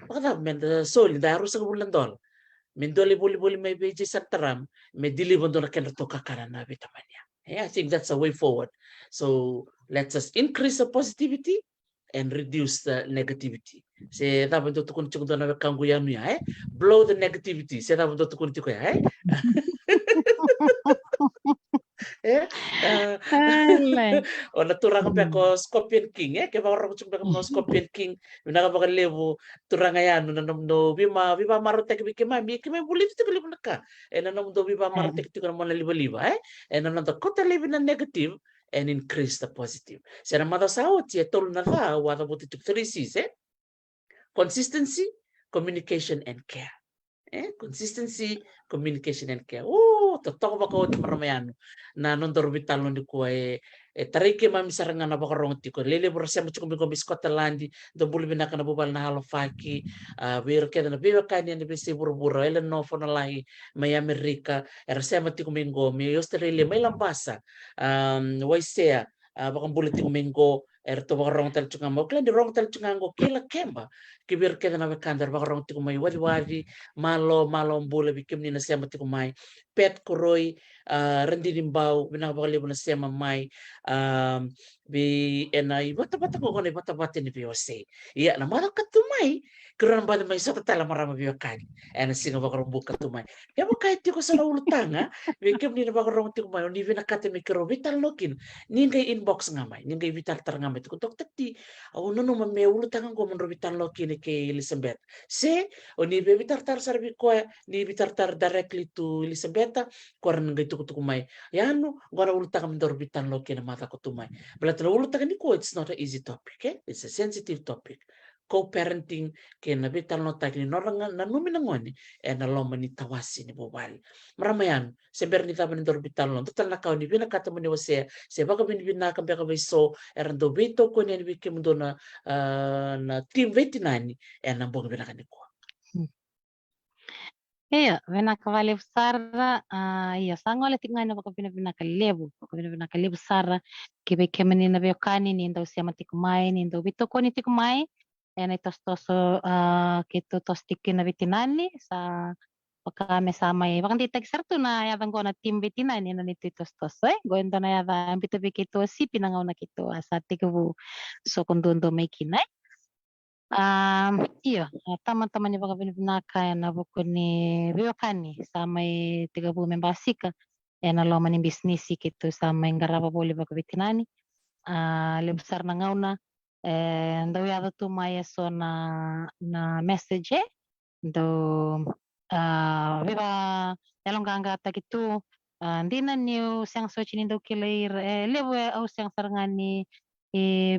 baka men da soli da aro sa bulan dol men doli boli may beji sa taram me dili bondo na ken to kakara na bitamanya I think that's a way forward. So let's us increase the positivity and reduce the negativity. Se dapat untuk tukun cukun na kanggu yanu ya blow the negativity. Se dapat untuk tukun cukun ya eh o naturang pa ko Scorpion King ke ba ro chuk ba Scorpion King na ka ba levo turanga yan no bima marote ke ke ma bulit te ke naka na no do bima marote ke ko mo na liba na no to kota live na negative and increase the positive sera mada sao ti tol na va wa da buti 3 C's consistency communication and care consistency, communication, and care. Totoo ba ko ti maramayano na nondor bitalo ni ko tarike mami saranga na bakarong ti ko lele borsa mo chukumbi ko Scotland do bulbi na kana bubal na halofaki wir keda na biwa kanya ni bisi buru ele no fo na lahi may Amerika ersa mo ti kumingo mi Australia may lambasa waisea bakang bulit ti kumingo erto bakarong tal chungamo klan di rong tal chungango kila kemba kibir keda na bekandar bakarong ti kumay wadi malo bula bikim ni nasema ti kumay pet kuroi rendi dimbau binabakali mo nasema mai bi enai bata ko kone bata ni biose iya na mara katumai kuran bada mai sota tala marama biokani ena singa bakarong buka tumai ya mo kahit ti ko sa ulutanga bikim ni bakarong ti kumay ni binakate mi kero vital lokin ningay inbox ngamay ningay vital tar ngamay ko tok tati awu no me ulutanga ko mon vital lokin ke Elizabeth se o ni be vitar sarbi ko ni vitar directly to Elizabeth koran ngai tuku mai yanu gora ulutanga mendor vital lokin na mata ko tumai but la ulutanga ni ko it's not an easy topic it's a sensitive topic co-parenting ke na vital no tak ni noranga na numi na ngoni na loma ni tawasi ni bobali maramayan sember ni taban dor vital no total na kaw ni bina kata mo ni wase se baka bin bina ka beka so erando bito ko ni bikim do na team vetinani na bong bina kaniko. Iya, vena kavale sarra, iya sango le tinga na baka pina kalebu, baka pina kalebu sarra, kibe kemeni na be kani ni ndo siama tikumai ni ndo bito ko ni tikumai, ena tostoso kito tostiki na vitinani sa baka me sama e baka tita sartu na ya bango na tim vitinani na nito tostoso go endo na ya ba bito bikito si pinangaw na kito asa tikubu so kundundo may kinay. Iyo, teman-teman yung mga binabinakan na buko ni Biokani sa may tiga-bumen basika na loman yung business kito sa may garaba boli bago bitinani lebsar na ngauna daw yado tumaya so na message do viva yalong gangata gitu hindi na niyo siyang search nindo kilair lewo au siyang sarangani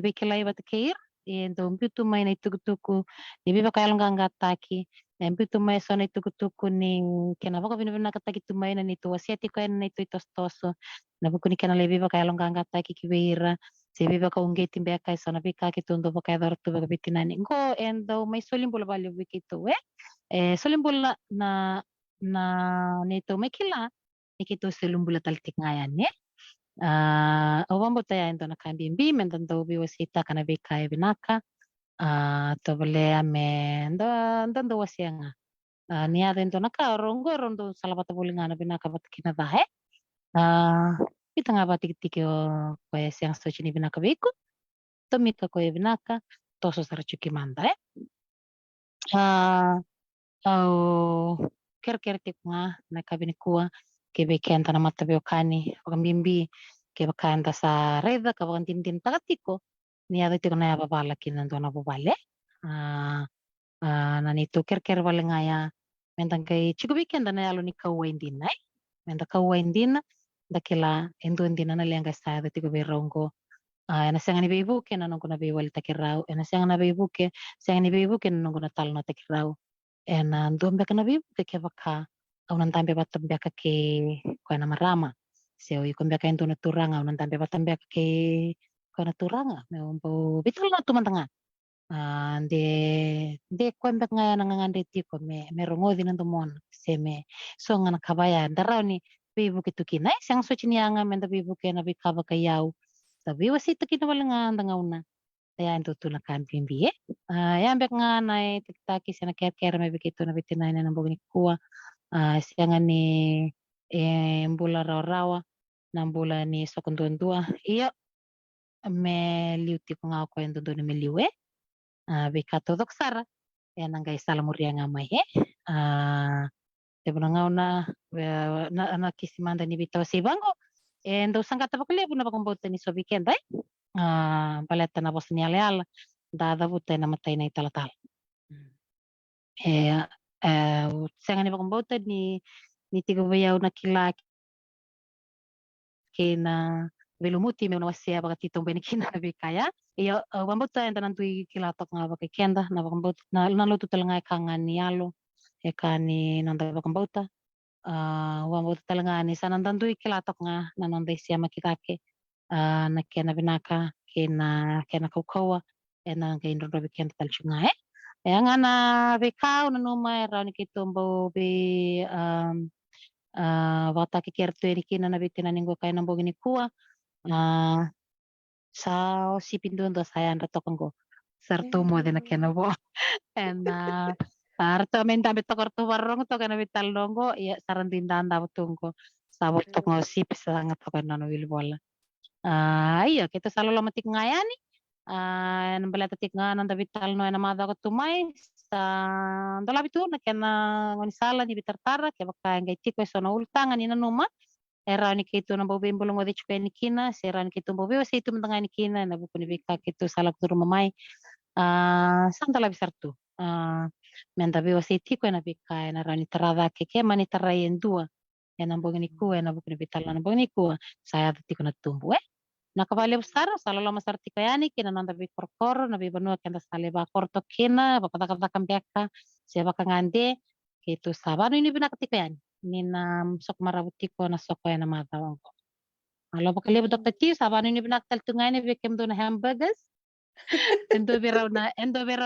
bikilay batakair então pitu mai na tukutuku ni biba kayalong gangataki pitu mai so na tukutuku ni kena baka bina kataki tumai na nito wasiati ko na ito tostoso na buku ni kena lebi baka kayalong gangataki kibeira si biba ka ungeti mbeka so na bika kitundo baka dor tu baka bitinani go endo mai solim bola bali wikito solim bola na nito mai kila ikito solim bola taltik ngayan Ovambo taya ento na kambimbi mentando biwasita kana bika binaka to bole ame ndo wasianga niada ento na ka rongo rondo salabata bulingana binaka batkina dahe kita ngabati tiki o kwe siang sto chini binaka biku to mika kwe binaka toso sarachuki manda au ker tikma na kabini kuwa kebe kenta na mata beokani wakambimbi kebe kanta sa reda kawakan tintin takatiko niada tiko na yaba bala kinando na bubale nanito ker bale ngaya mentang kay chico weekend na yalo ni kawain din ay menta kawain din dakila endo din na lenga sa tiko berongo na siang ni beibuke na nungko na bewal takirao na siang na beibuke siang ni beibuke na nungko na talo na takirao na ndombe kana beibuke ke baka au nantambe batambe ke kwa na marama seo ikombe ka endo na turanga au nantambe batambe ke kwa na turanga me umbo bital na tumantanga de kwembe ngaya na ngande tiko me rongo din ndo mon se me so ngana kabaya darao ni beibuke tukina siang so chinianga menda beibuke na bikaba kayau sabi wasita kinawala nga una kaya ito na kampimbi yan bek nga na tikitaki siya na kera may bikito na bitinay na ng bugni kuwa siya nga ni mbula raw na mbula ni sokondondua iyo me liuti ko nga ako yung doon na meliwe bikato doksara yan ang guys salamuria nga may diba na nga una na kisimanda ni bitaw si Bango endo sangkata pa kalibo na pakumbota ni so weekend paleta na bos ni aleala dada butay na matay na italatal sanga ni pakumbota ni tigabayaw na kilaki na belumuti me nawasya baka titong benikina na bikaya iyo wambota enda nantui kilatok nga baka kenda na pakumbota na naluto talanga kangan ni alo ni nanda pakumbota wambota talanga ni sanandandui kilatok nga nanonday siya makitake na kena binaka kena kaukawa ena kay indro be kenta talchunga yang ana bekau na numa raw ni kitumbo be wata kikerto ni kina na bitina ningo kay nambo ni kuwa sa sipindon do sayan ratokanggo sarto mo de na kena bo and arto men damit to karto warong to kana bitalongo ya sarandindan daw tungko sabot to ngo sip sangat to kana no wilbola iya kita selalu lama tik ngayani nambala tatik nga nang vital no na mada ko tumay sa dalabi tu na kena ngoni sala ni bitartara ke baka ngai tiko so na ultanga ni nanuma era ni kito na bobe mbulong odi chpe ni kina sera ni kito bobe sa itu mentanga ni kina na buku ni bika kito sala ko mamai santa labi sartu menda be wasi tiko na bika na rani tarada ke mani tarayen dua na mbong ni ku na buku ni vital na mbong ni ku saya tiko na tumbu nakabali besar salo lama sarti kayani kina nanda bi korkor na bi banua kenda sale ba korto kina ba kata kata kambeka siapa kangande itu sabano ini bina kayani ni na sok marabuti ko na sok na matawang ko alo ba kali dokter ti sabano ini bina taltungani bi kem do na hamburgers endo beraw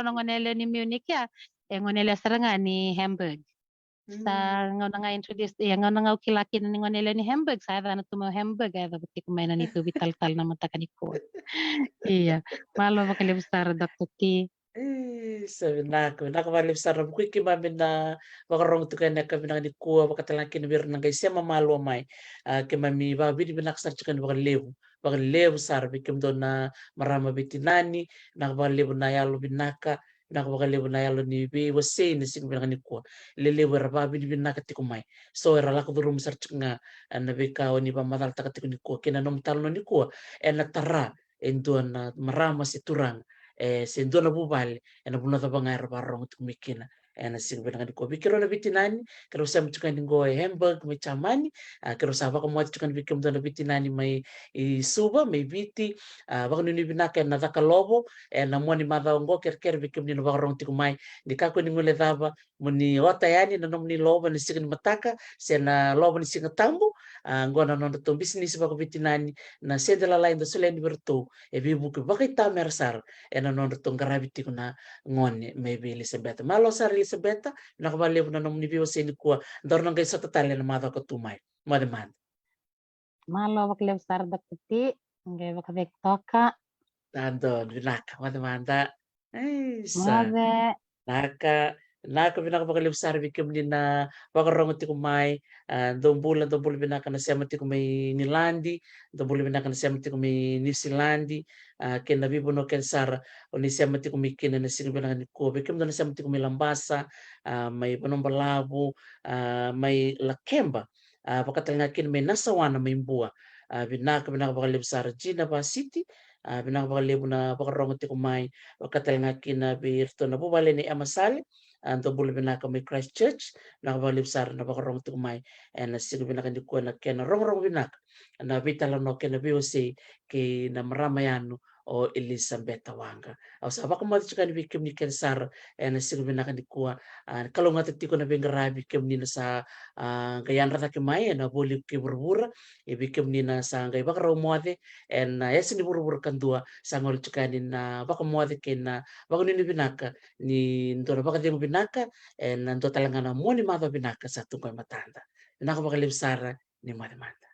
na ngonele ni Munich ya ngonele saranga ni hamburg sa nga nga introduce nga nga kilaki na nga nila ni Hamburg sa na tumo Hamburg ay buti ko may nanito vital na mata kaniko iya malo makalibstar Dr. T sabi nakabali besar buku kimami na makarong tu kanya kami na ni kuwa bakatalang kinabir na guys siya mamalo may kimami babi di binaksar chikan bakal lebu sar bikim do na marama bitinani nakabali na yalo binaka nakabali na yalo ni bi wase ni sing binaka ni kuwa lelebu rababi di binaka tikumay so era lako durum sar chiknga na bika ni pamatal takatik ni kuwa kinanom talo ni kuwa natara endo na marama si turang sendo na bubal na buna ta bangar barong tu mikina na sing benang ko bikiro na bitinani karo sa mchukan ngo Hamburg may chamani karo sa ba ko mo chukan bikim do na bitinani may suba may biti baka ni binaka na takalobo na mo ni mada ngo ker bikim ni barong ti kumay di ka ko ni ngule daba mo ni watayani na nom ni loba ni sing mataka se na loba ni sing tambo ngo na no to business ba ko bitinani na se de la line do sulen berto bibu ko bakay tamersar nanonood tong gravity ko na ngon maybe Elizabeth. Malo sa Elizabeth, nakabaliw na nung nibiwa sa inikuha. Daro nang kayo sa tatali na mata ko tumay. Madaman. Malo baklev sar daktati. Ngai bakavek toka. Nandun binaka manda-manda. Sa Mode. naka pinakapakalibsar bikim ni na pakarongo ti kumay dombula binaka na siyama ti kumay nilandi dombula binaka na siyama ti kumay New Zealandi ken nabibo no ken sara o ni siyama ti kumay kina na sino binaka ni ko bikim do na siyama ti kumay lambasa may panombalabo may lakemba pakatalngakin may nasawana may buwa binaka pinakapakalibsar Gina ba City pinakapakalibo na pakarongo ti kumay pagkatalngakin na birto na bubali ni Amasali anto bulu binaka may Christchurch nakabalibsar na bakarong tumay and sigo binaka di ko na kena rong binak na bitala no kena biusi ki na maramayano o Elizabeth Tawanga. Aw sa baka mo tsaka ni bikim ni kensar and sigo binaka di ko kalau nga tati ko na bingara bikim ni na sa gayan rata kimay na buli ki burbura ibikim ni na sa gay baka raw mo and yasin ni burbura kandua sa ngol tsaka ni na baka mo kin na baka ni binaka ni ndora baka di mo binaka and nanto talaga na mo ni mata binaka sa tungkol matanda. Binaka baka libsara ni mata.